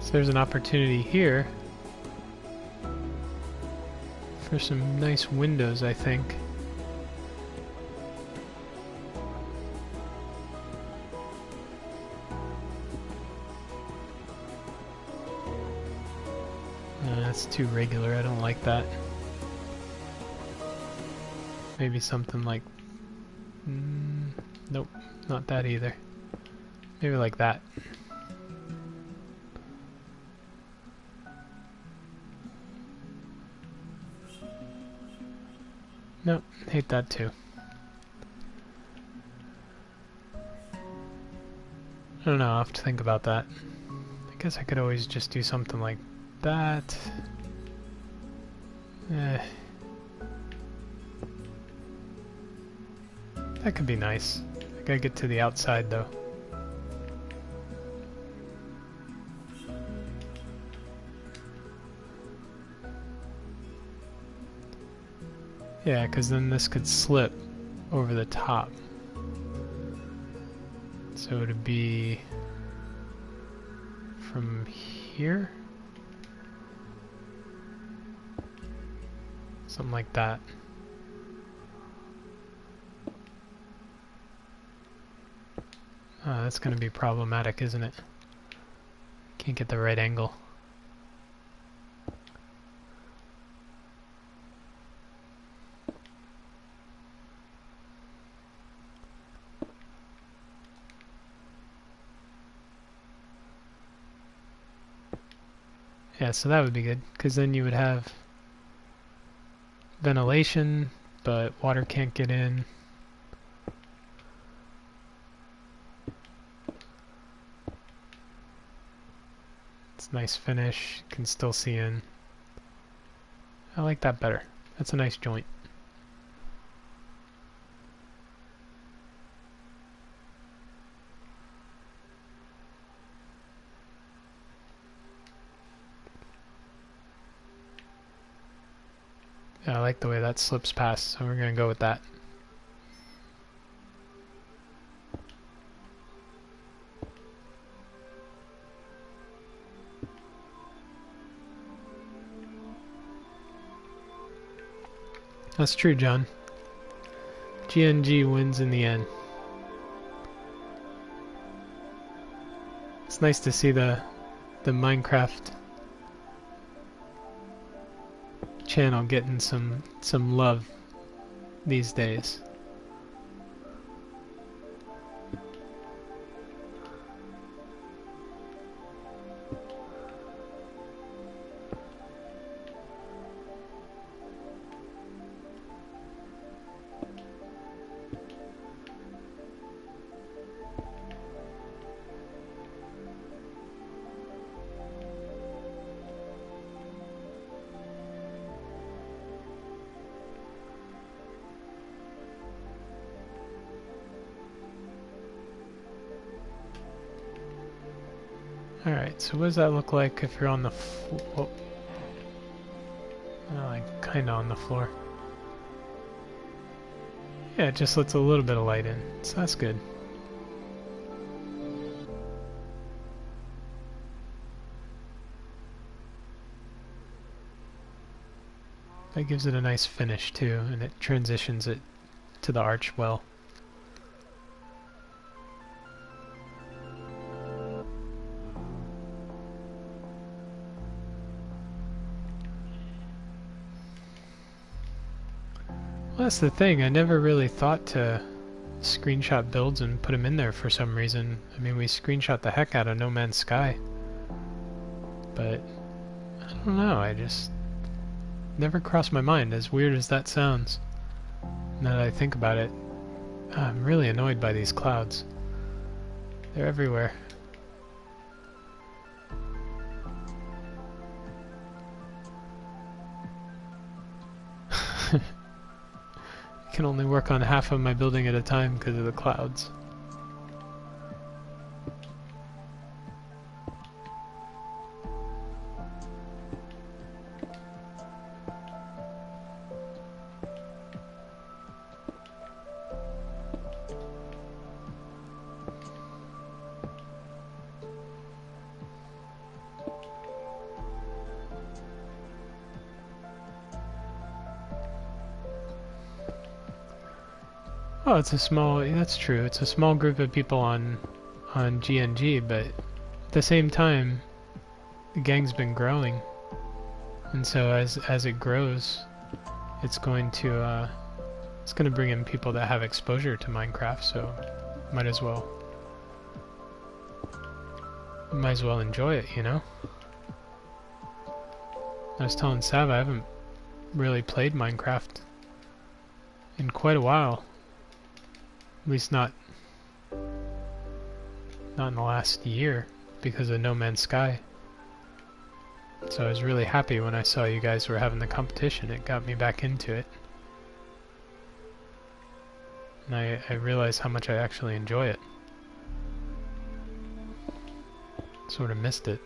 So there's an opportunity here for some nice windows, I think. That's too regular, I don't like that. Maybe something like... nope, not that either. Maybe like that. Nope, hate that too. I don't know, I'll have to think about that. I guess I could always just do something like that. That could be nice. I gotta get to the outside though. Yeah, because then this could slip over the top. So it would be from here? Something like that. That's going to be problematic, isn't it? Can't get the right angle. Yeah, so that would be good, because then you would have ventilation, but water can't get in. It's a nice finish, can still see in. I like that better. That's a nice joint. Yeah, I like the way that slips past, so we're gonna go with that. That's true, John. GNG wins in the end. It's nice to see the Minecraft channel getting some love these days. Alright, so what does that look like if you're on the floor? Well, like, kinda on the floor. Yeah, it just lets a little bit of light in, so that's good. That gives it a nice finish too, and it transitions it to the arch well. Well, that's the thing, I never really thought to screenshot builds and put them in there for some reason. I mean, we screenshot the heck out of No Man's Sky. But, I don't know, I just never crossed my mind, as weird as that sounds. Now that I think about it, I'm really annoyed by these clouds. They're everywhere. I can only work on half of my building at a time because of the clouds. Oh, it's a small, that's true, it's a small group of people on GNG, but at the same time, the gang's been growing. And so as it grows, it's going to bring in people that have exposure to Minecraft, so might as well enjoy it, you know? I was telling Sav I haven't really played Minecraft in quite a while. At least not in the last year because of No Man's Sky. So I was really happy when I saw you guys were having the competition. It got me back into it. And I realized how much I actually enjoy it. Sort of missed it.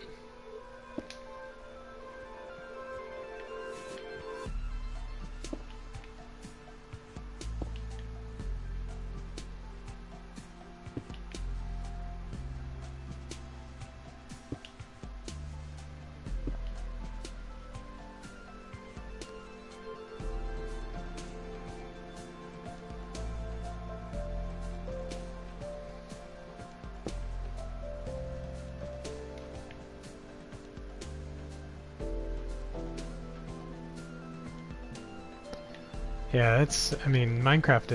Yeah, I mean, Minecraft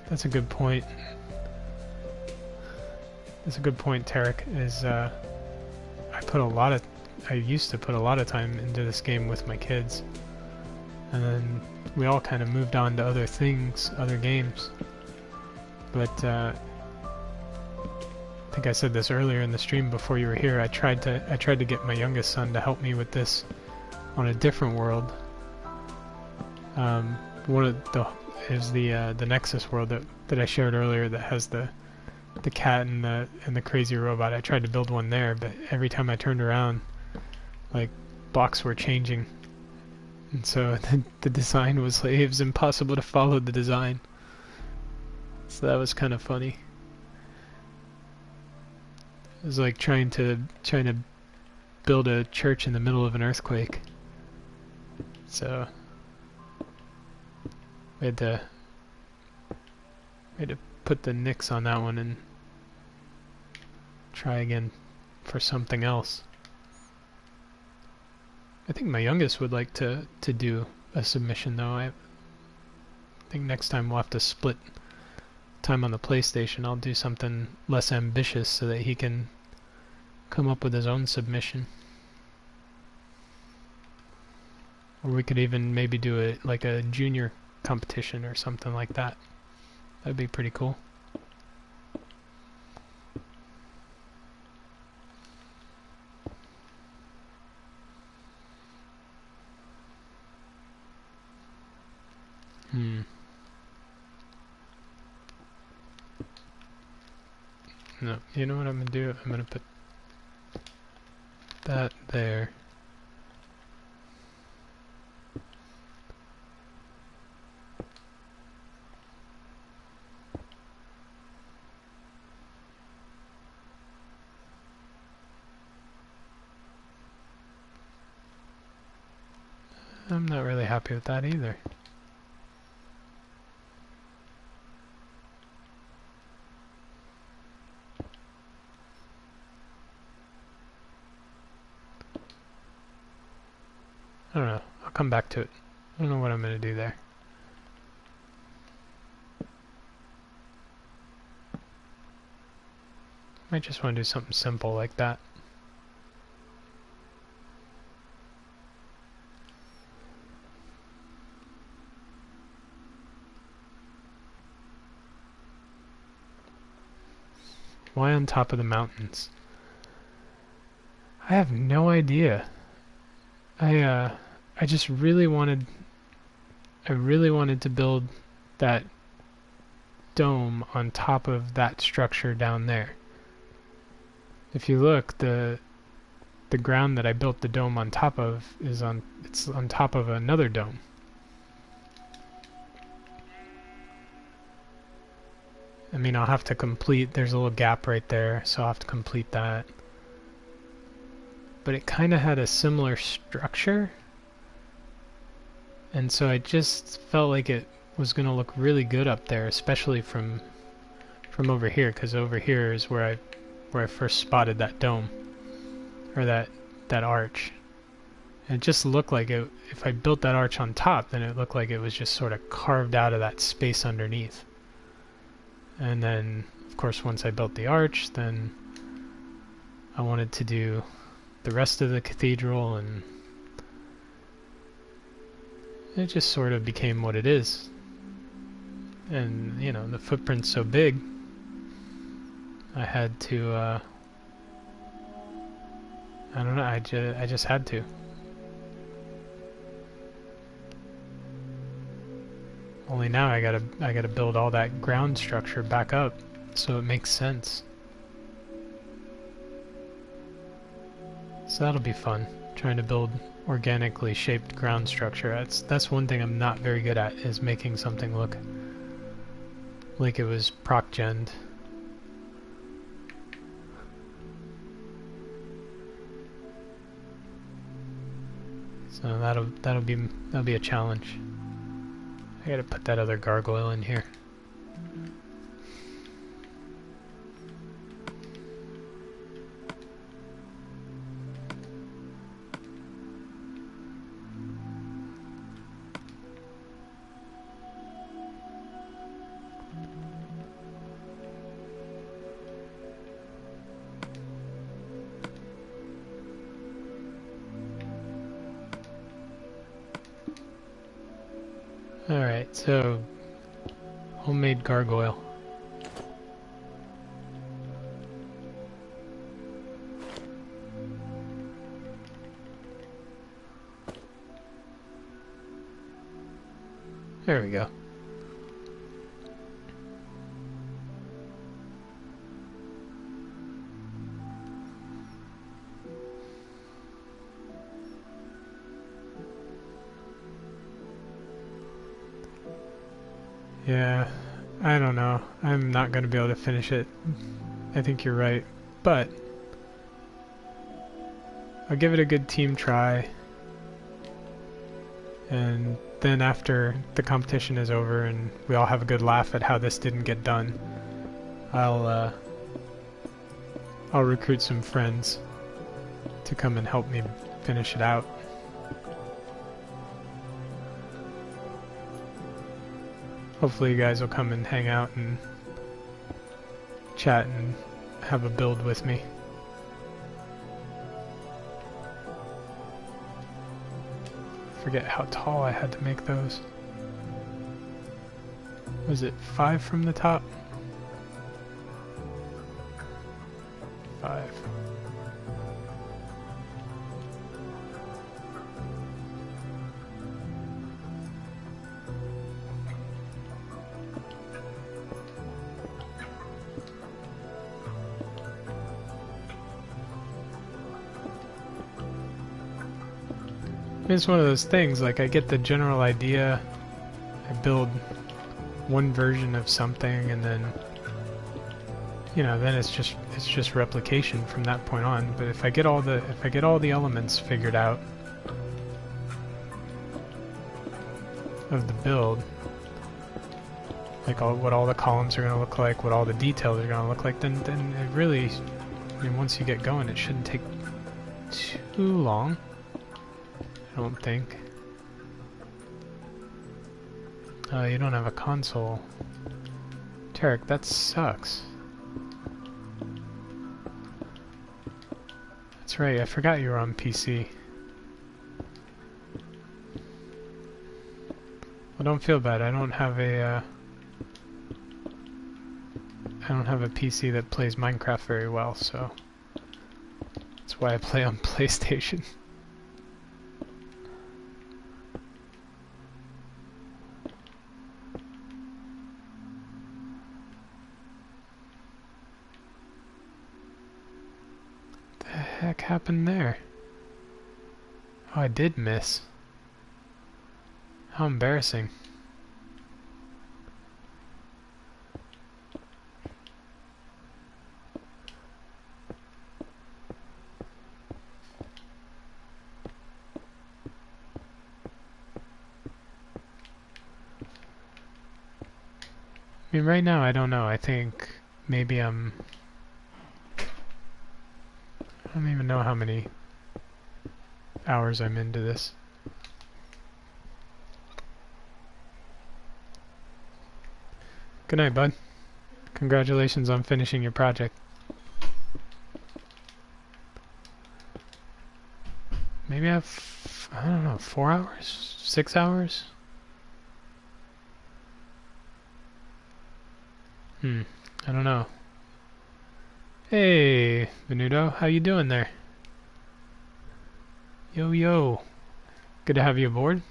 that's a good point. That's a good point, Tarek, I used to put a lot of time into this game with my kids. And then we all kind of moved on to other things, other games. But, I think I said this earlier in the stream before you were here, I tried to get my youngest son to help me with this on a different world. One of the Nexus world that I shared earlier that has the cat and the crazy robot. I tried to build one there, but every time I turned around, like, blocks were changing, and so the design was like, it was impossible to follow the design. So that was kind of funny. It was like trying to build a church in the middle of an earthquake. So we had to put the nix on that one and try again for something else. I think my youngest would like to do a submission though. I think next time we'll have to split time on the PlayStation. I'll do something less ambitious so that he can come up with his own submission. Or we could even maybe do it like a junior competition or something like that. That'd be pretty cool. No, you know what I'm gonna do? I'm gonna put that there. I'm not really happy with that either. I don't know. I'll come back to it. I don't know what I'm going to do there. Might just want to do something simple like that. Why on top of the mountains? I have no idea. I just really wanted to build that dome on top of that structure down there. If you look, the ground that I built the dome on top of it's on top of another dome. I mean, I'll have to complete, there's a little gap right there, so I'll have to complete that. But it kind of had a similar structure, and so I just felt like it was going to look really good up there, especially from over here, because over here is where I first spotted that dome, or that arch. And it just looked like it, if I built that arch on top, then it looked like it was just sort of carved out of that space underneath. And then, of course, once I built the arch, then I wanted to do the rest of the cathedral, and it just sort of became what it is. And, you know, the footprint's so big, I had to, I don't know, I just had to. Only now I gotta build all that ground structure back up so it makes sense. So that'll be fun, trying to build organically shaped ground structure. That's one thing I'm not very good at, is making something look like it was proc-gened. So that'll be a challenge. I gotta put that other gargoyle in here. Alright, so homemade gargoyle. There we go. Yeah, I don't know. I'm not going to be able to finish it. I think you're right. But I'll give it a good team try. And then after the competition is over and we all have a good laugh at how this didn't get done, I'll I'll recruit some friends to come and help me finish it out. Hopefully you guys will come and hang out and chat and have a build with me. Forget how tall I had to make those. Was it 5 from the top? 5. It's one of those things, like I get the general idea, I build one version of something, and then, you know, then it's just replication from that point on. But if I get all the elements figured out of the build, like what all the columns are going to look like, what all the details are going to look like, then it really, I mean, once you get going, it shouldn't take too long. I don't think. You don't have a console. Tarek, that sucks. That's right, I forgot you were on PC. Well, don't feel bad, I don't have a PC that plays Minecraft very well, so that's why I play on PlayStation. Heck happened there? Oh, I did miss. How embarrassing. I mean, right now, I don't know. I think maybe I don't even know how many hours I'm into this. Good night, bud. Congratulations on finishing your project. Maybe I have, I don't know, 4 hours? 6 hours? I don't know. Hey, Venuto, how you doing there? Yo, yo. Good to have you aboard.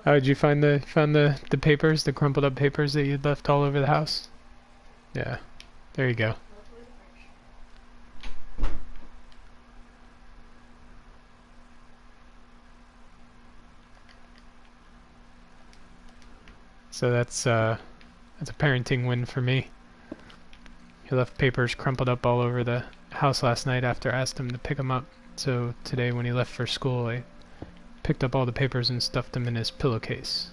Oh, did you find the papers, the crumpled up papers that you'd left all over the house? Yeah. There you go. So that's a parenting win for me. He left papers crumpled up all over the house last night after I asked him to pick them up. So today when he left for school, I picked up all the papers and stuffed them in his pillowcase.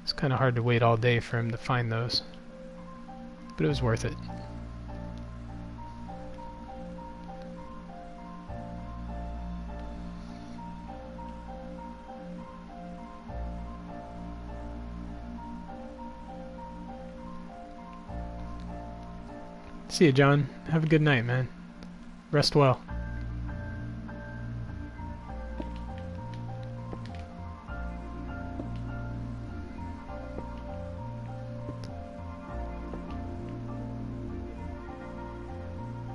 It's kind of hard to wait all day for him to find those, but it was worth it. See you, John. Have a good night, man. Rest well.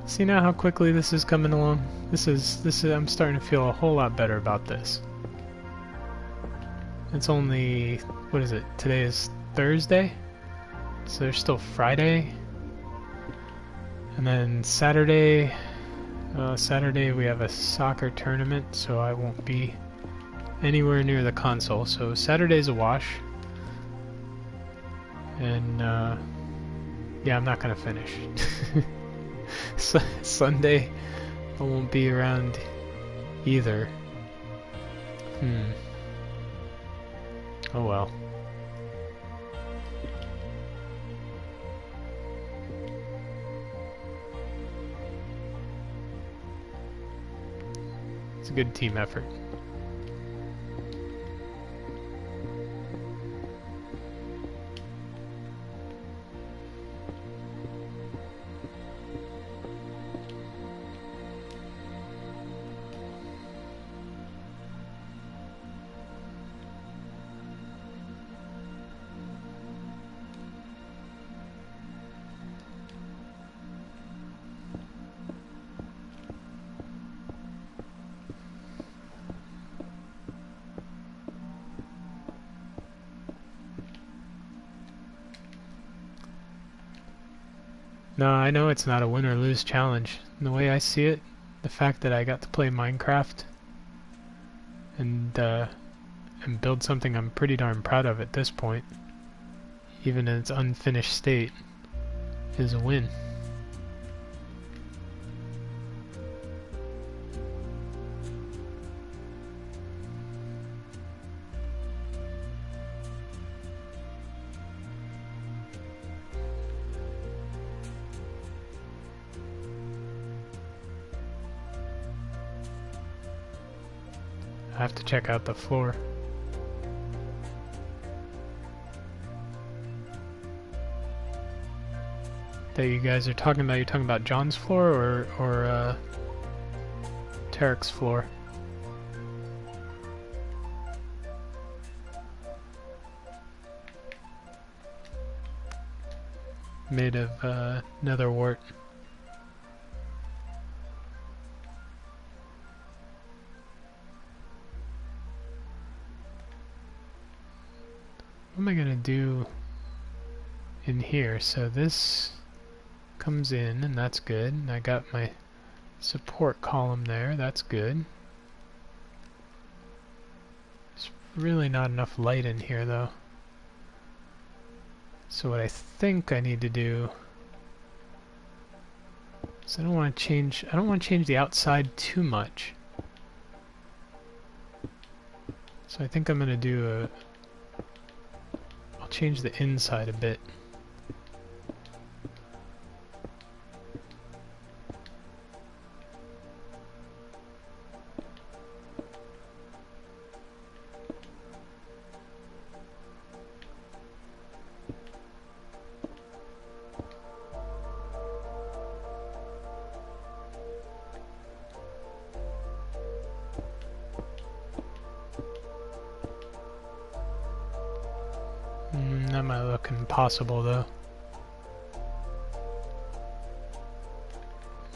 See now how quickly this is coming along? This is I'm starting to feel a whole lot better about this. It's only, what is it? Today is Thursday? So there's still Friday. And then Saturday we have a soccer tournament, so I won't be anywhere near the console. So Saturday's a wash. And yeah, I'm not gonna finish. Sunday I won't be around either. Oh well. It's a good team effort. No, I know it's not a win or lose challenge. The way I see it, the fact that I got to play Minecraft and build something I'm pretty darn proud of at this point, even in its unfinished state, is a win. I have to check out the floor. That you guys are talking about? You're talking about John's floor or Tarek's floor? Made of nether wart. What am I gonna do in here? So this comes in, and that's good. And I got my support column there, that's good. There's really not enough light in here though. So what I think I need to do is I don't want to change the outside too much. So I think I'm gonna do I'll change the inside a bit. That might look impossible though.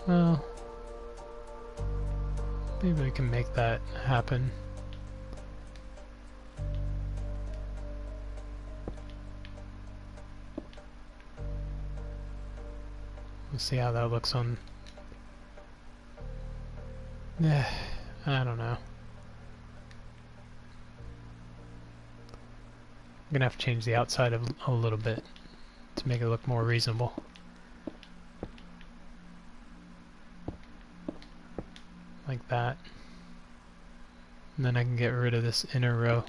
Well, maybe we can make that happen. We'll see how that looks on... I don't know. I'm gonna have to change the outside a little bit to make it look more reasonable. Like that. And then I can get rid of this inner row.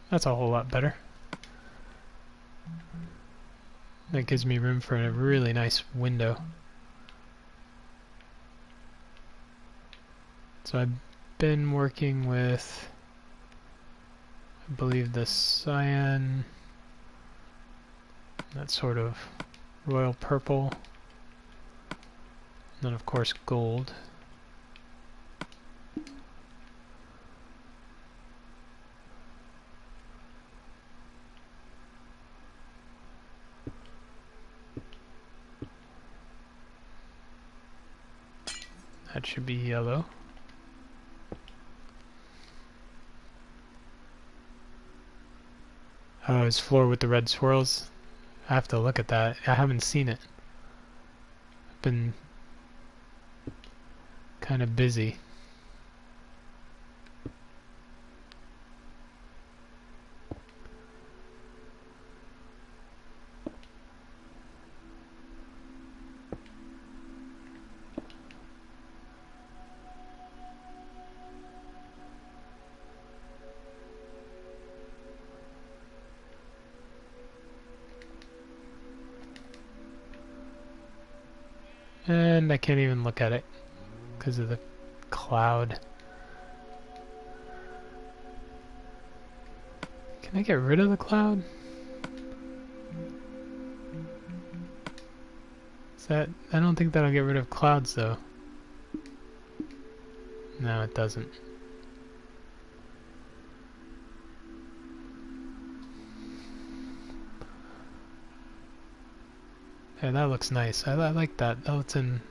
That's a whole lot better. That gives me room for a really nice window. So I've been working with, I believe, the cyan, that sort of royal purple, and then of course gold. That should be yellow. Oh, his floor with the red swirls? I have to look at that. I haven't seen it. I've been kind of busy. And I can't even look at it because of the cloud. Can I get rid of the cloud? I don't think that'll get rid of clouds though. No, it doesn't. Yeah, that looks nice. I like that. That lets in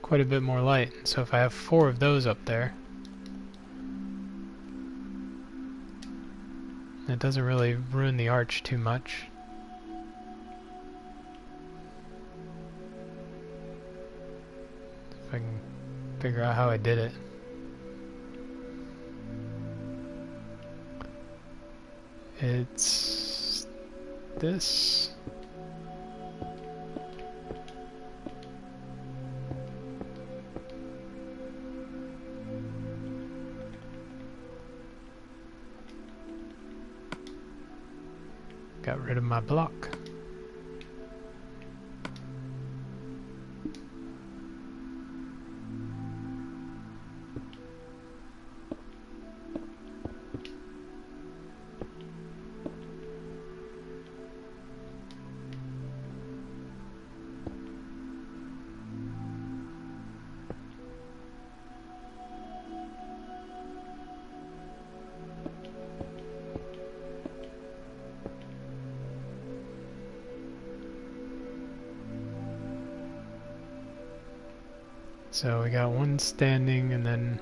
quite a bit more light. So if I have 4 of those up there, it doesn't really ruin the arch too much. If I can figure out how I did it. It's this. Got rid of my block. So we got one standing, and then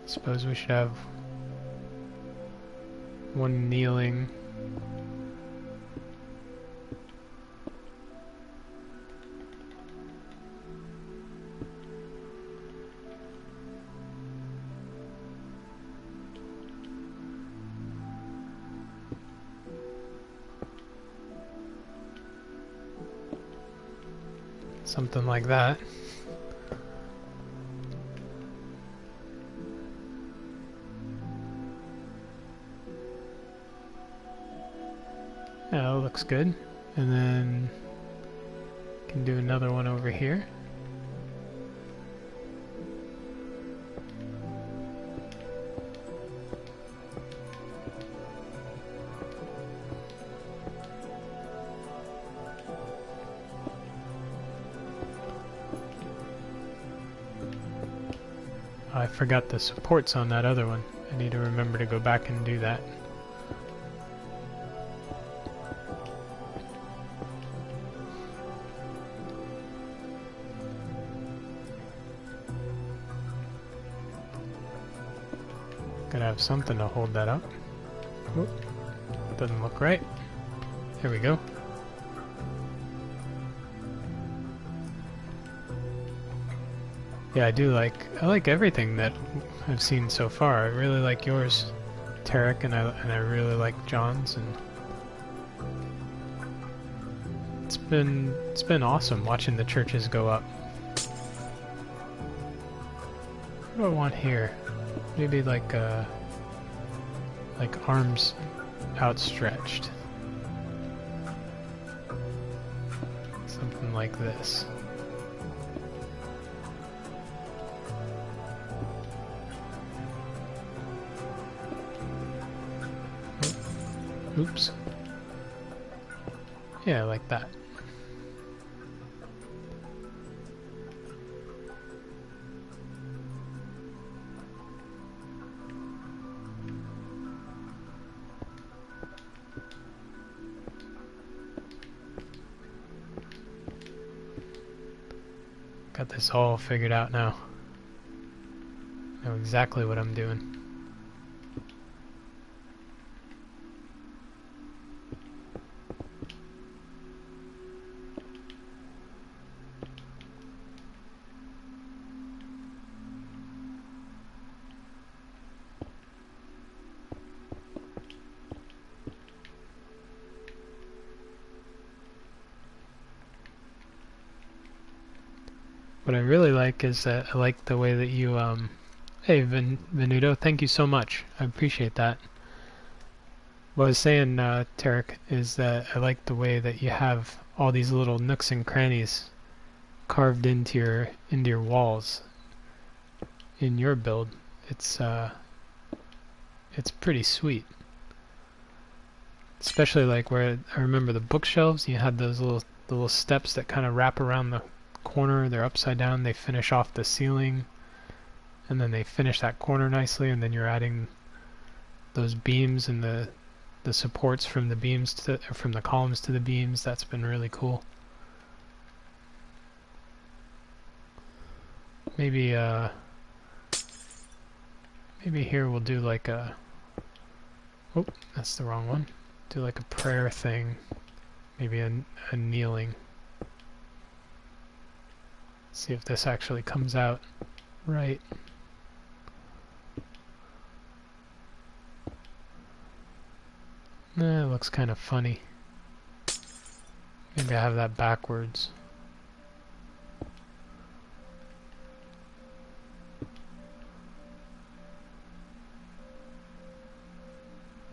I suppose we should have one kneeling. Something like that. Yeah, that looks good. And then can do another one over here. I forgot the supports on that other one. I need to remember to go back and do that. Gotta have something to hold that up. Oop, doesn't look right. Here we go. Yeah, I like everything that I've seen so far. I really like yours, Tarek, and I really like John's, and it's been awesome watching the churches go up. What do I want here? Maybe like arms outstretched. Something like this. Oops. Yeah, like that. Got this all figured out now. Know exactly what I'm doing. What I really like is that I like the way that you, hey Venuto, thank you so much. I appreciate that. What I was saying, Tarek, is that I like the way that you have all these little nooks and crannies carved into your walls in your build. It's pretty sweet. Especially like where I remember the bookshelves, you had those little steps that kind of wrap around the corner. They're upside down. They finish off the ceiling, and then they finish that corner nicely. And then you're adding those beams and the supports from the beams from the columns to the beams. That's been really cool. Maybe maybe here we'll do like a, oh, that's the wrong one. Do like a prayer thing. Maybe a kneeling. See if this actually comes out right. It looks kind of funny. Maybe I have that backwards.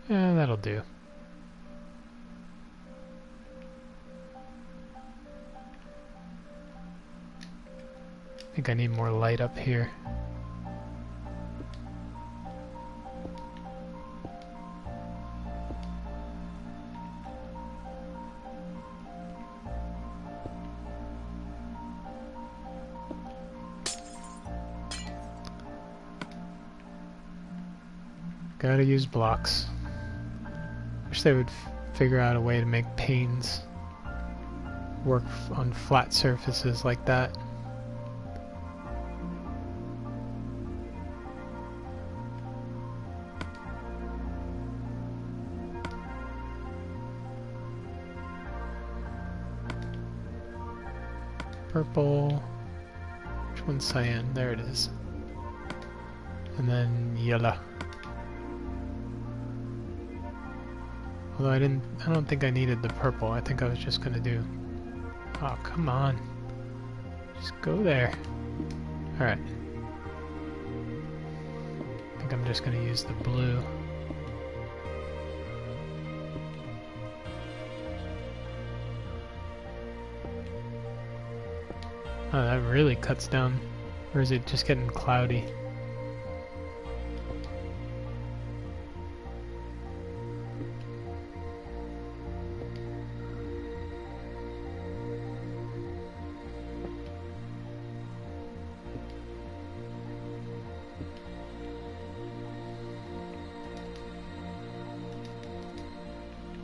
Yeah, that'll do. I think I need more light up here. Gotta use blocks. Wish they would figure out a way to make panes work on flat surfaces like that. Purple. Which one's cyan? There it is. And then yellow. Although I don't think I needed the purple. I think I was just gonna do... Oh, come on. Just go there. Alright. I think I'm just gonna use the blue. Oh, that really cuts down. Or is it just getting cloudy?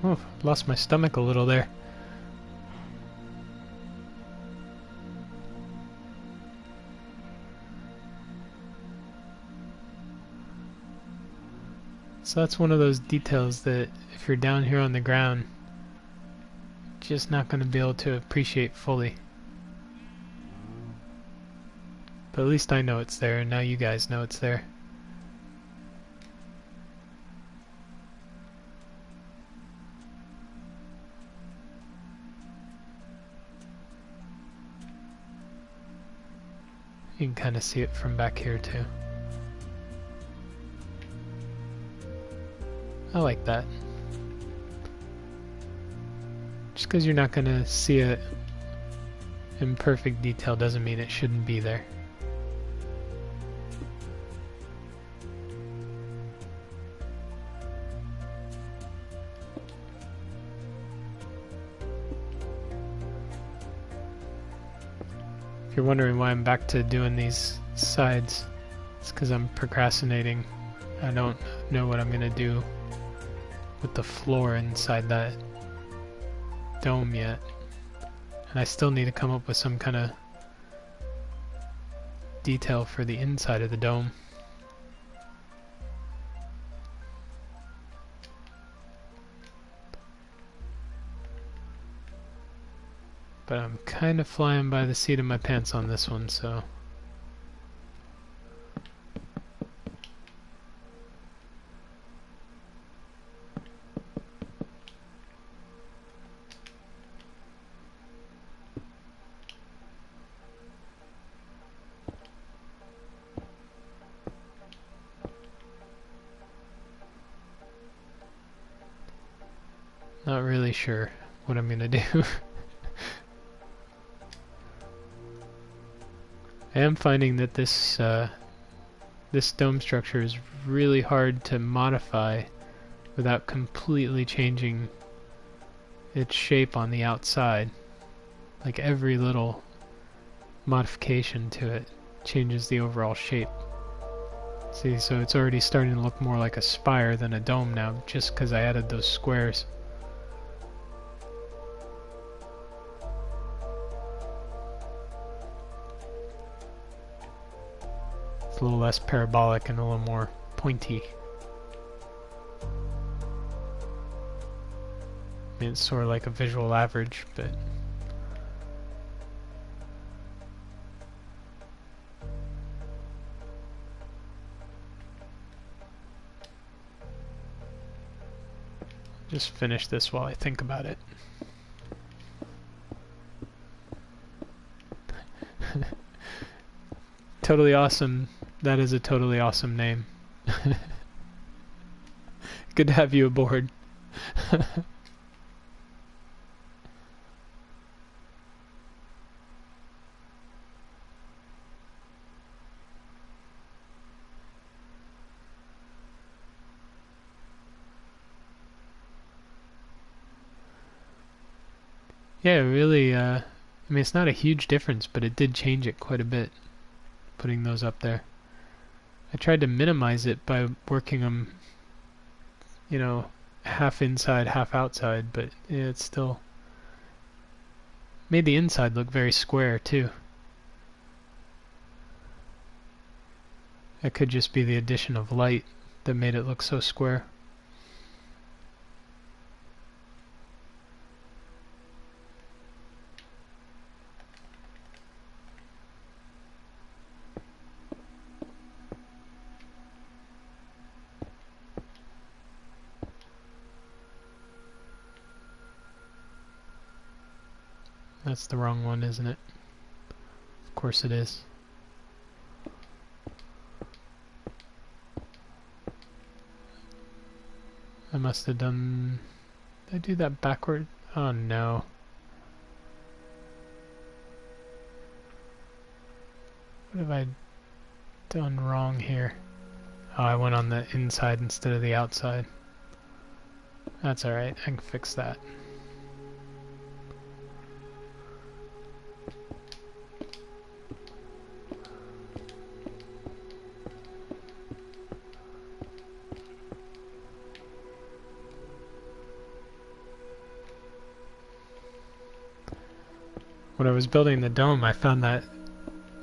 Oh, lost my stomach a little there. So that's one of those details that if you're down here on the ground, you're just not going to be able to appreciate fully. But at least I know it's there, and now you guys know it's there. You can kind of see it from back here too. I like that. Just because you're not going to see it in perfect detail doesn't mean it shouldn't be there. If you're wondering why I'm back to doing these sides, it's because I'm procrastinating. I don't know what I'm going to do with the floor inside that dome yet. And I still need to come up with some kind of detail for the inside of the dome. But I'm kind of flying by the seat of my pants on this one, so... Not really sure what I'm gonna do. I am finding that this dome structure is really hard to modify without completely changing its shape on the outside. Like every little modification to it changes the overall shape. See, so it's already starting to look more like a spire than a dome now, just because I added those squares. It's a little less parabolic and a little more pointy. I mean, it's sort of like a visual average, but just finish this while I think about it. Totally awesome. That is a totally awesome name. Good to have you aboard. Yeah, really, I mean, it's not a huge difference, but it did change it quite a bit, putting those up there. I tried to minimize it by working them, you know, half inside, half outside, but yeah, it still made the inside look very square, too. It could just be the addition of light that made it look so square. That's the wrong one, isn't it? Of course it is. I must have done... Did I do that backward? Oh no. What have I done wrong here? Oh, I went on the inside instead of the outside. That's alright, I can fix that. When I was building the dome, I found that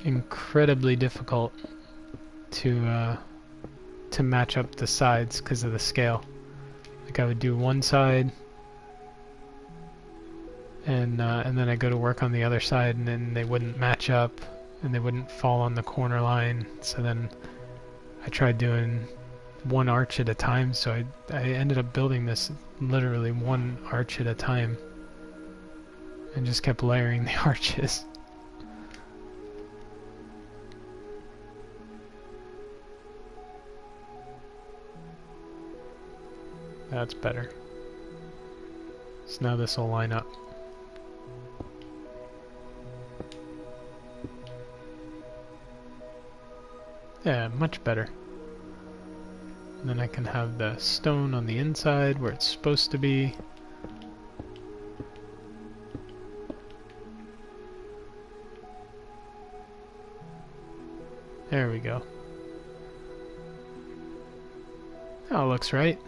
incredibly difficult to match up the sides because of the scale. Like I would do one side, and then I go to work on the other side, and then they wouldn't match up, and they wouldn't fall on the corner line. So then I tried doing one arch at a time. So I ended up building this literally one arch at a time, and just kept layering the arches. That's better. So now this will line up. Yeah, much better. And then I can have the stone on the inside where it's supposed to be. There we go. That looks right.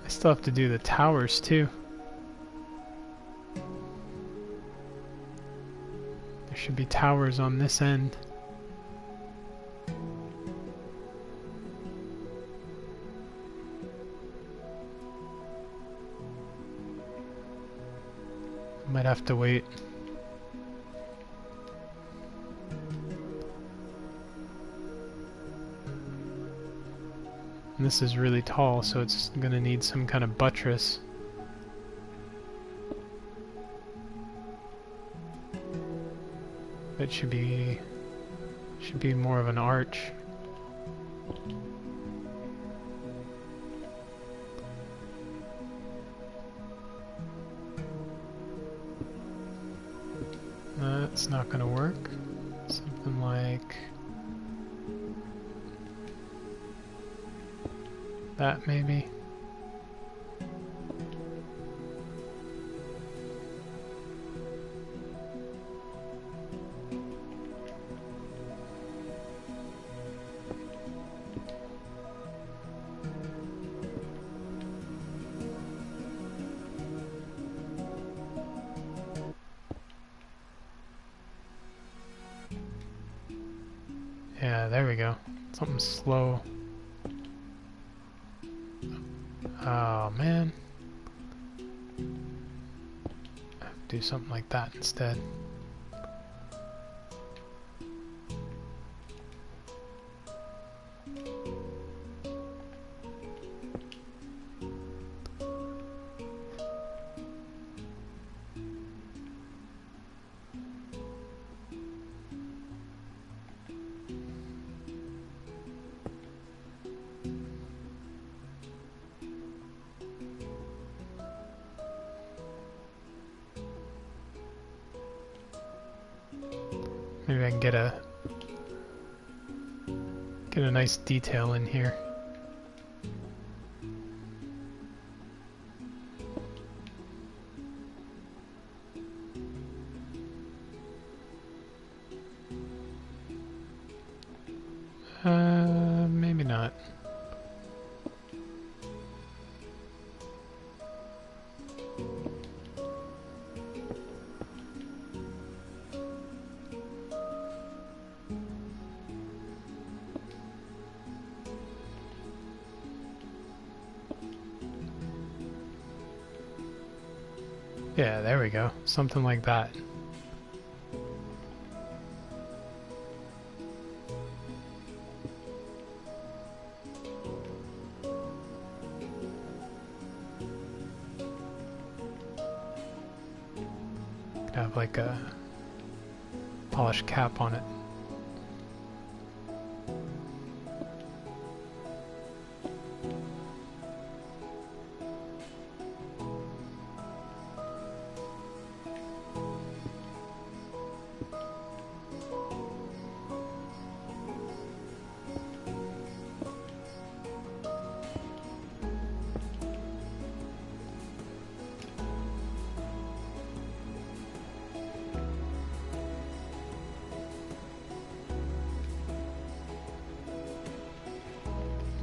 I still have to do the towers too. There should be towers on this end. Might have to wait. And this is really tall, so it's gonna need some kind of buttress. It should be more of an arch. That's not gonna work. Something like that, maybe. Yeah, there we go. Something slow. Oh man. Do something like that instead. Maybe I can get a nice detail in here. Maybe not. Yeah, there we go. Something like that. Could have like a polished cap on it.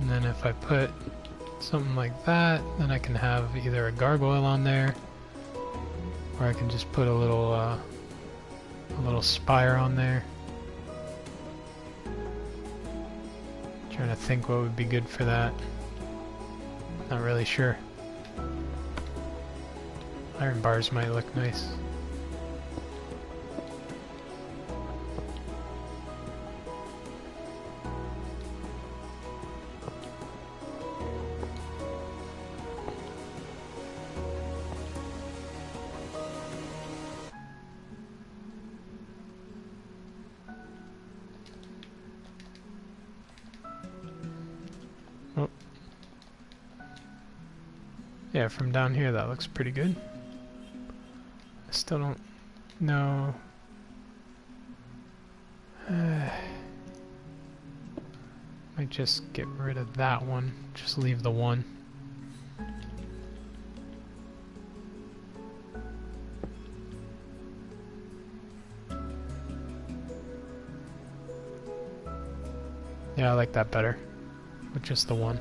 And then if I put something like that, then I can have either a gargoyle on there, or I can just put a little spire on there. Trying to think what would be good for that. Not really sure. Iron bars might look nice. Oh. Yeah, from down here that looks pretty good. I still don't know. Might just get rid of that one. Just leave the one. Yeah, I like that better. With just the one.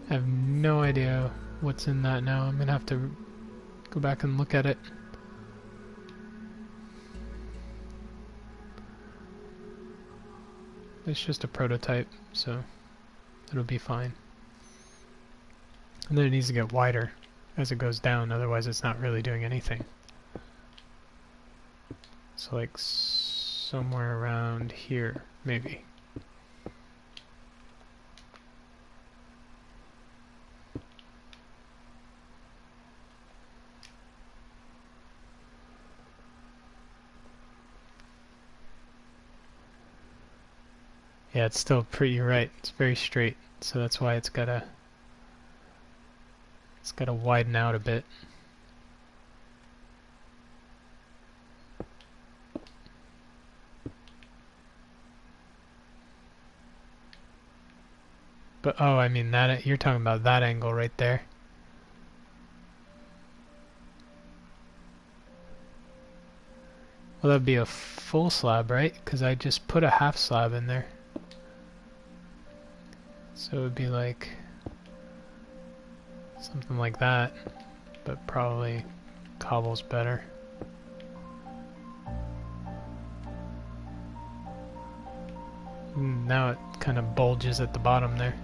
I have no idea what's in that now. I'm gonna have to go back and look at it. It's just a prototype, so it'll be fine. And then it needs to get wider as it goes down, otherwise it's not really doing anything. So like somewhere around here, maybe. Yeah, it's still pretty, you're right. It's very straight, so that's why it's gotta widen out a bit. But oh, I mean that you're talking about that angle right there. Well, that'd be a full slab, right? Because I just put a half slab in there. So it would be like something like that, but probably cobble's better. Now it kind of bulges at the bottom there.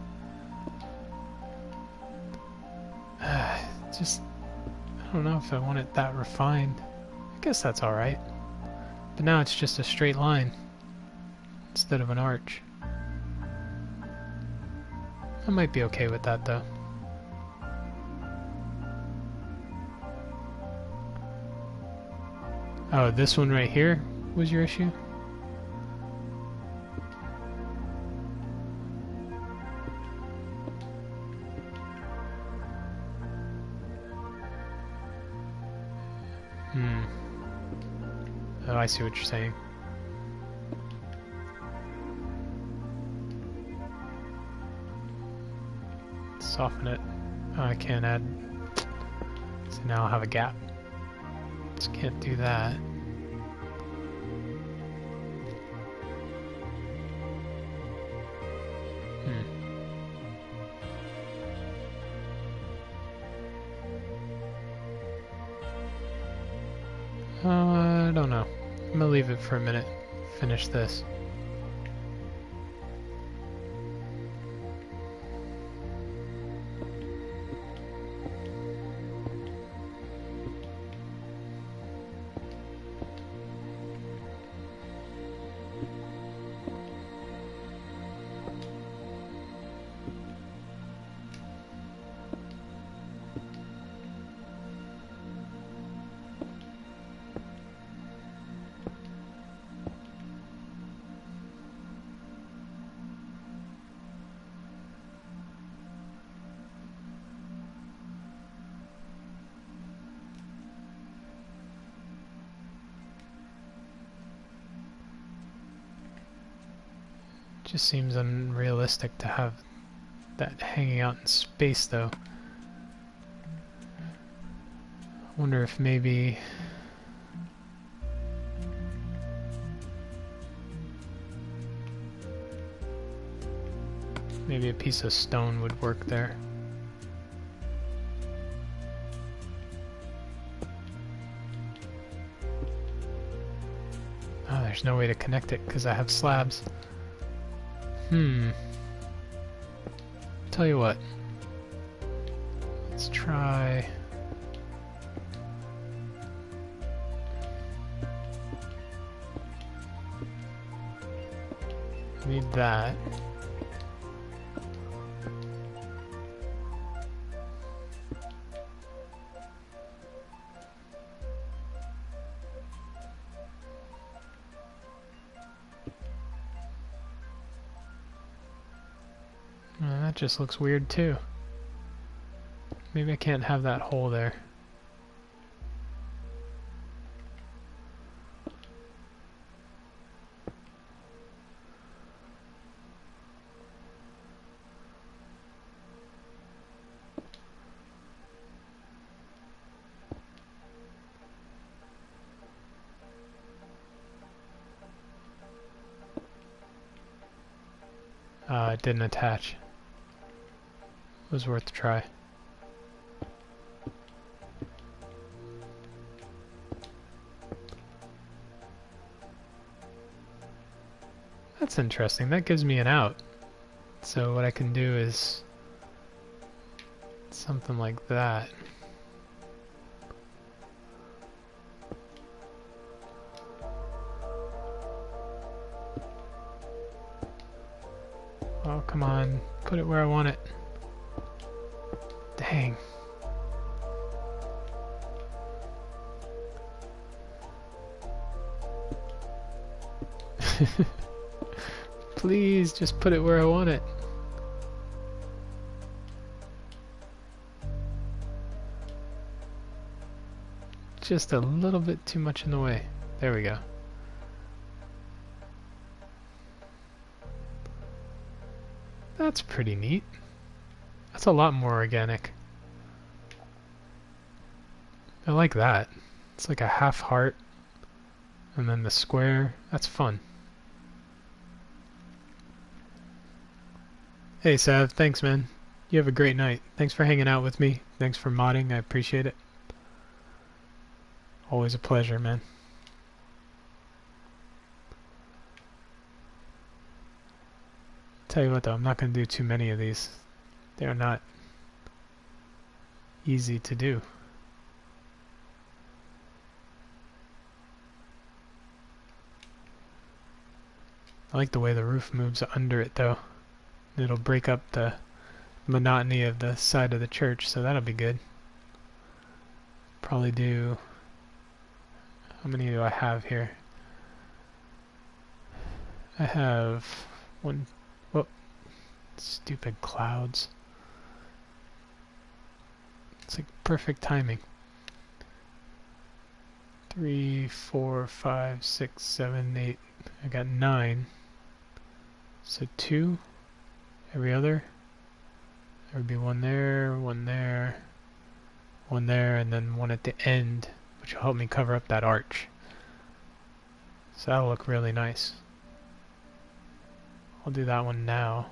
Just, I don't know if I want it that refined. I guess that's alright. But now it's just a straight line instead of an arch. I might be okay with that though. Oh, this one right here was your issue? Oh, I see what you're saying. Soften it. Oh, I can't add. So now I'll have a gap. Just can't do that. I don't know. I'm gonna leave it for a minute. Finish this. Just seems unrealistic to have that hanging out in space though. I wonder if maybe a piece of stone would work there. Oh, there's no way to connect it because I have slabs. Tell you what. Let's try. Need that. That just looks weird too. Maybe I can't have that hole there. It didn't attach. It was worth a try. That's interesting. That gives me an out. So what I can do is something like that. Oh, come on. Put it where I want it. Dang. Please, just put it where I want it. Just a little bit too much in the way. There we go. That's pretty neat. That's a lot more organic. I like that. It's like a half heart. And then the square. That's fun. Hey Sav, thanks man. You have a great night. Thanks for hanging out with me. Thanks for modding. I appreciate it. Always a pleasure, man. Tell you what though, I'm not going to do too many of these. They are not easy to do. I like the way the roof moves under it though. It'll break up the monotony of the side of the church, so that'll be good. Probably do... How many do I have here? I have one... Whoop. Stupid clouds. It's like perfect timing. 3, 4, 5, 6, 7, 8. I got 9. So 2. Every other. There would be one there, one there, one there, and then one at the end, which will help me cover up that arch. So that'll look really nice. I'll do that one now.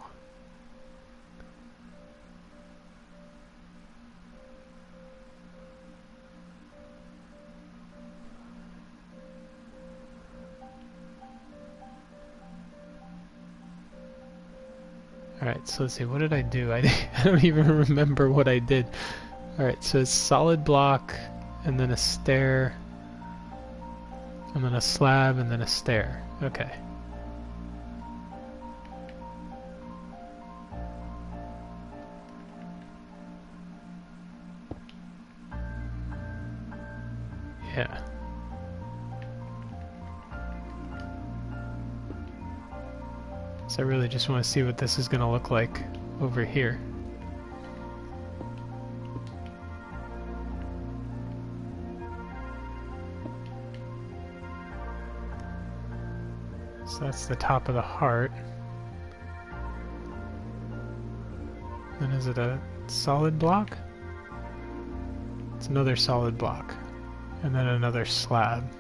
Alright, so let's see, what did I do? I don't even remember what I did. Alright, so it's solid block, and then a stair, and then a slab, and then a stair. Okay. Yeah. So I really just want to see what this is going to look like over here. So that's the top of the heart. Then is it a solid block? It's another solid block. And then another slab.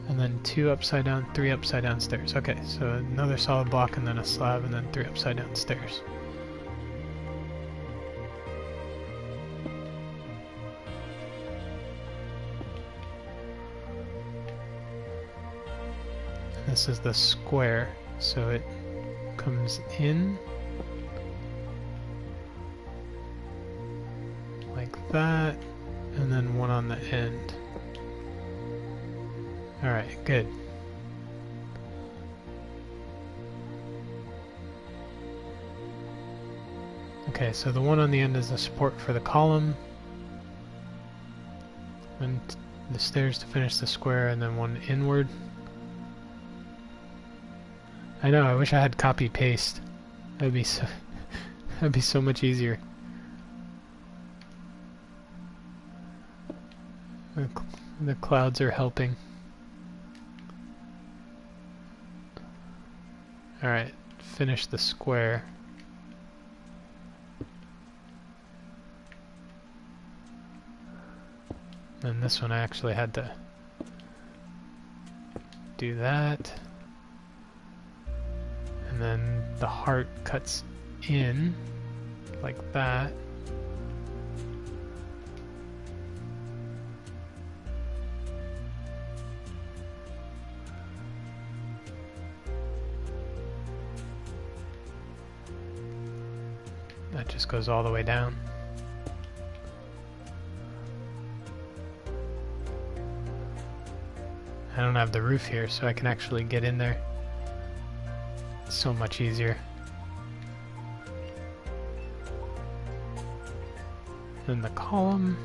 And then 2 upside down, 3 upside down stairs. Okay, so another solid block and then a slab and then 3 upside down stairs. And this is the square, so it comes in like that, and then one on the end. Alright, good. Okay, so the one on the end is the support for the column, and the stairs to finish the square, and then one inward. I know, I wish I had copy paste. That'd be so that'd be so much easier. The clouds are helping. Alright, finish the square. And this one I actually had to do that. And then the heart cuts in like that. That just goes all the way down. I don't have the roof here, so I can actually get in there. It's so much easier. Then the column.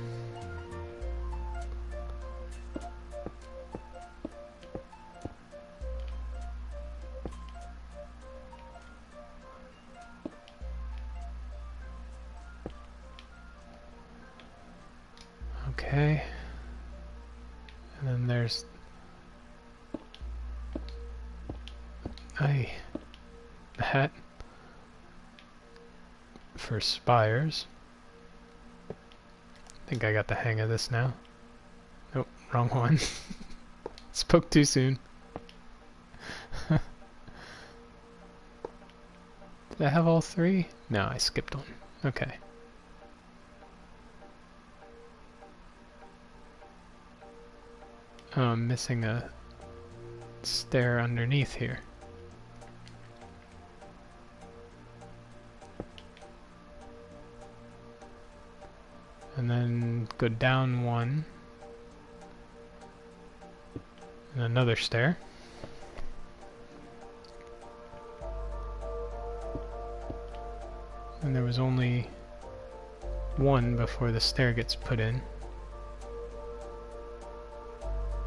Okay. And then there's... that for spires. I think I got the hang of this now. Nope, wrong one. Spoke too soon. Did I have all three? No, I skipped one. Okay. Oh, I'm missing a stair underneath here. And then go down one. And another stair. And there was only one before the stair gets put in.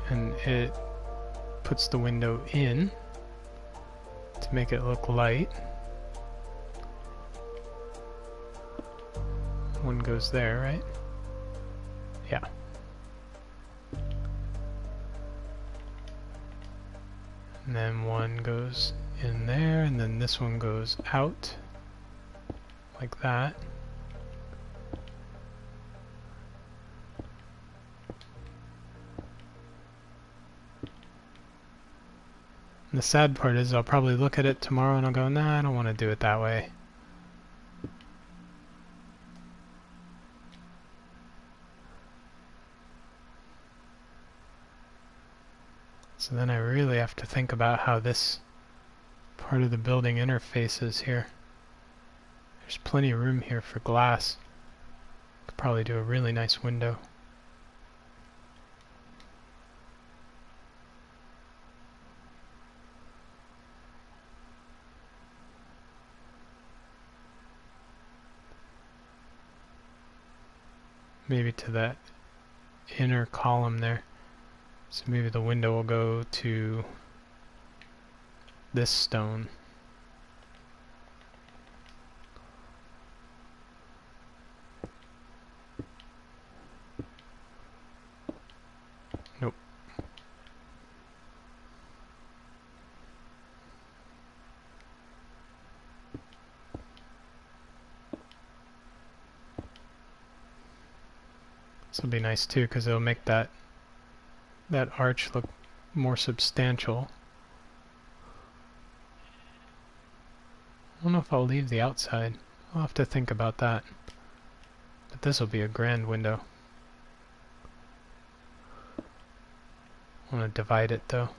And it puts the window in to make it look light. One goes there, right? Yeah. And then one goes in there, and then this one goes out. Like that. And the sad part is I'll probably look at it tomorrow and I'll go, nah, I don't want to do it that way. So then I really have to think about how this part of the building interfaces here. There's plenty of room here for glass. Could probably do a really nice window. Maybe to that inner column there. So maybe the window will go to this stone. Nope. This will be nice too, because it'll make that arch look more substantial. I don't know if I'll leave the outside. I'll have to think about that. But this will be a grand window. I want to divide it though.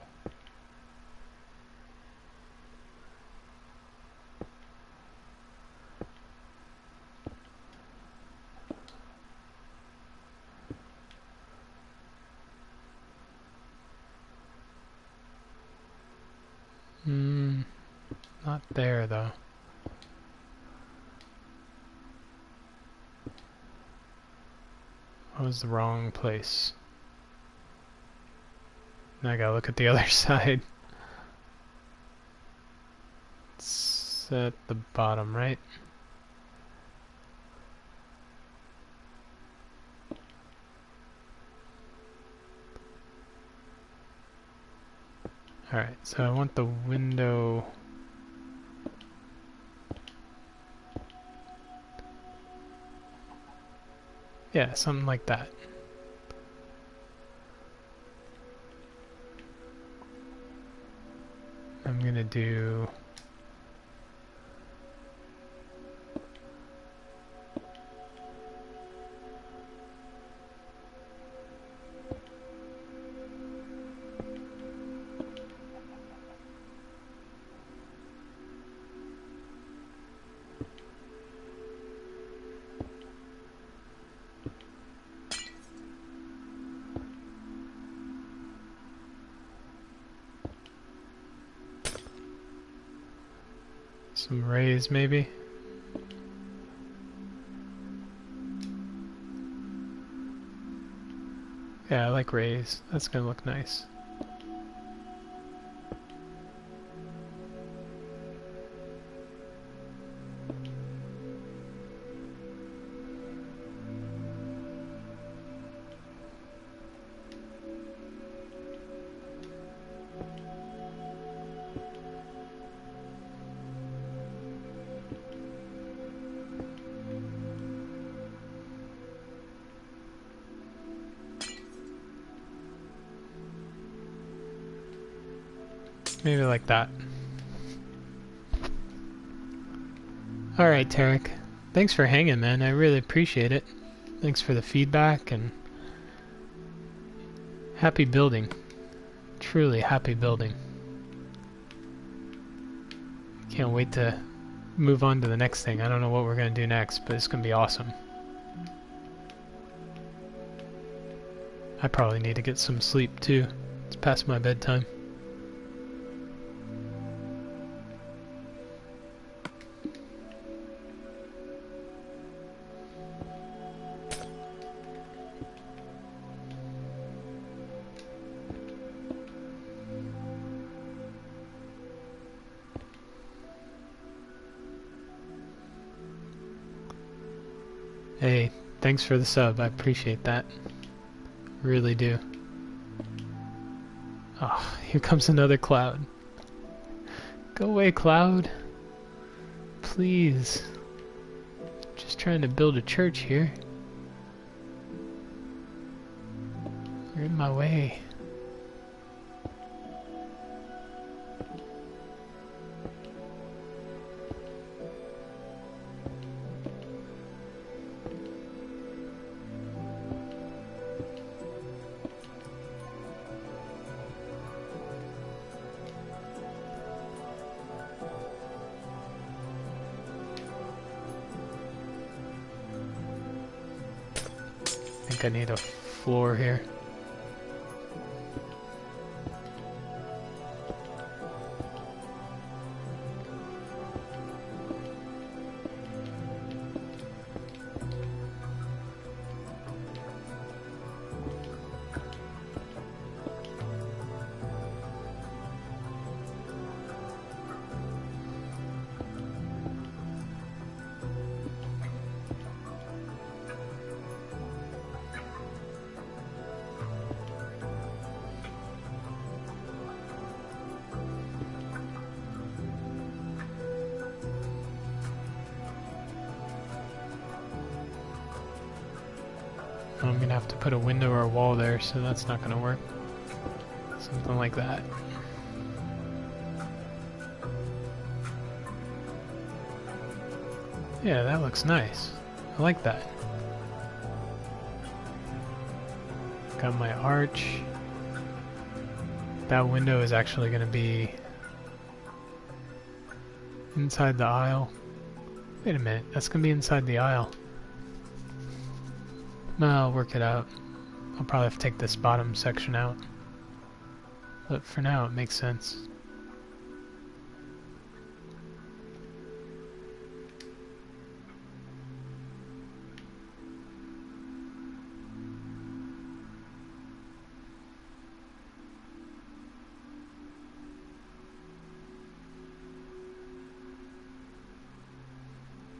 Not there though. That was the wrong place. Now I gotta look at the other side. It's at the bottom, right? Alright, so I want the window... Yeah, something like that. I'm gonna do... some rays, maybe? Yeah, I like rays. That's gonna look nice. Maybe like that. Alright, Tarek. Thanks for hanging, man. I really appreciate it. Thanks for the feedback and happy building. Truly happy building. Can't wait to move on to the next thing. I don't know what we're going to do next, but it's going to be awesome. I probably need to get some sleep too. It's past my bedtime. Hey, thanks for the sub. I appreciate that. Really do. Oh, here comes another cloud. Go away, cloud. Please. Just trying to build a church here. You're in my way. I think I need a floor here. I'm gonna have to put a window or a wall there, so that's not gonna work. Something like that. Yeah, that looks nice. I like that. Got my arch. That window is actually gonna be inside the aisle. Wait a minute, that's gonna be inside the aisle. No, I'll work it out. I'll probably have to take this bottom section out. But for now, it makes sense.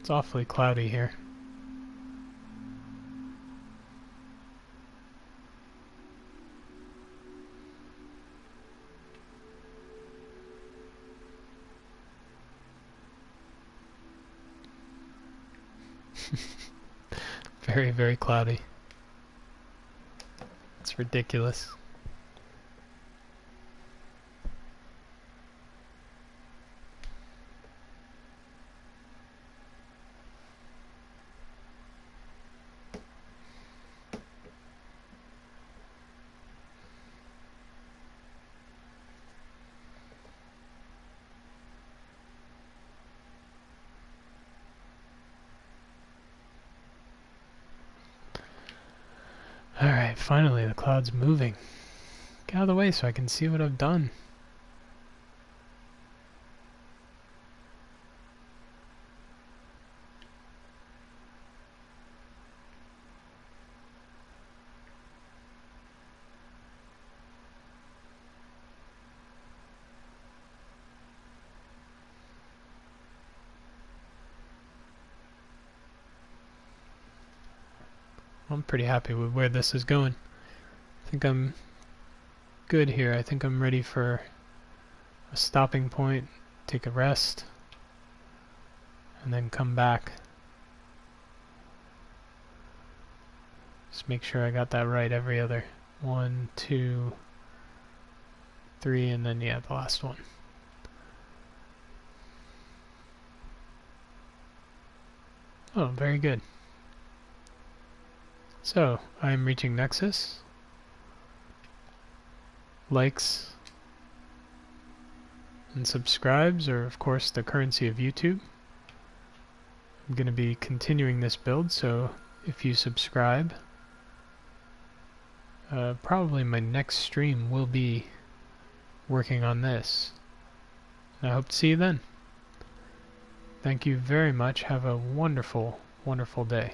It's awfully cloudy here. Very, very cloudy. It's ridiculous. Alright, finally the cloud's moving. Get out of the way so I can see what I've done. I'm pretty happy with where this is going. I think I'm good here. I think I'm ready for a stopping point, take a rest, and then come back. Just make sure I got that right every other. 1, 2, 3, and then yeah, the last one. Oh, very good. So, I'm reaching Nexus. Likes and subscribes are, of course, the currency of YouTube. I'm going to be continuing this build, so if you subscribe, probably my next stream will be working on this. And I hope to see you then. Thank you very much. Have a wonderful, wonderful day.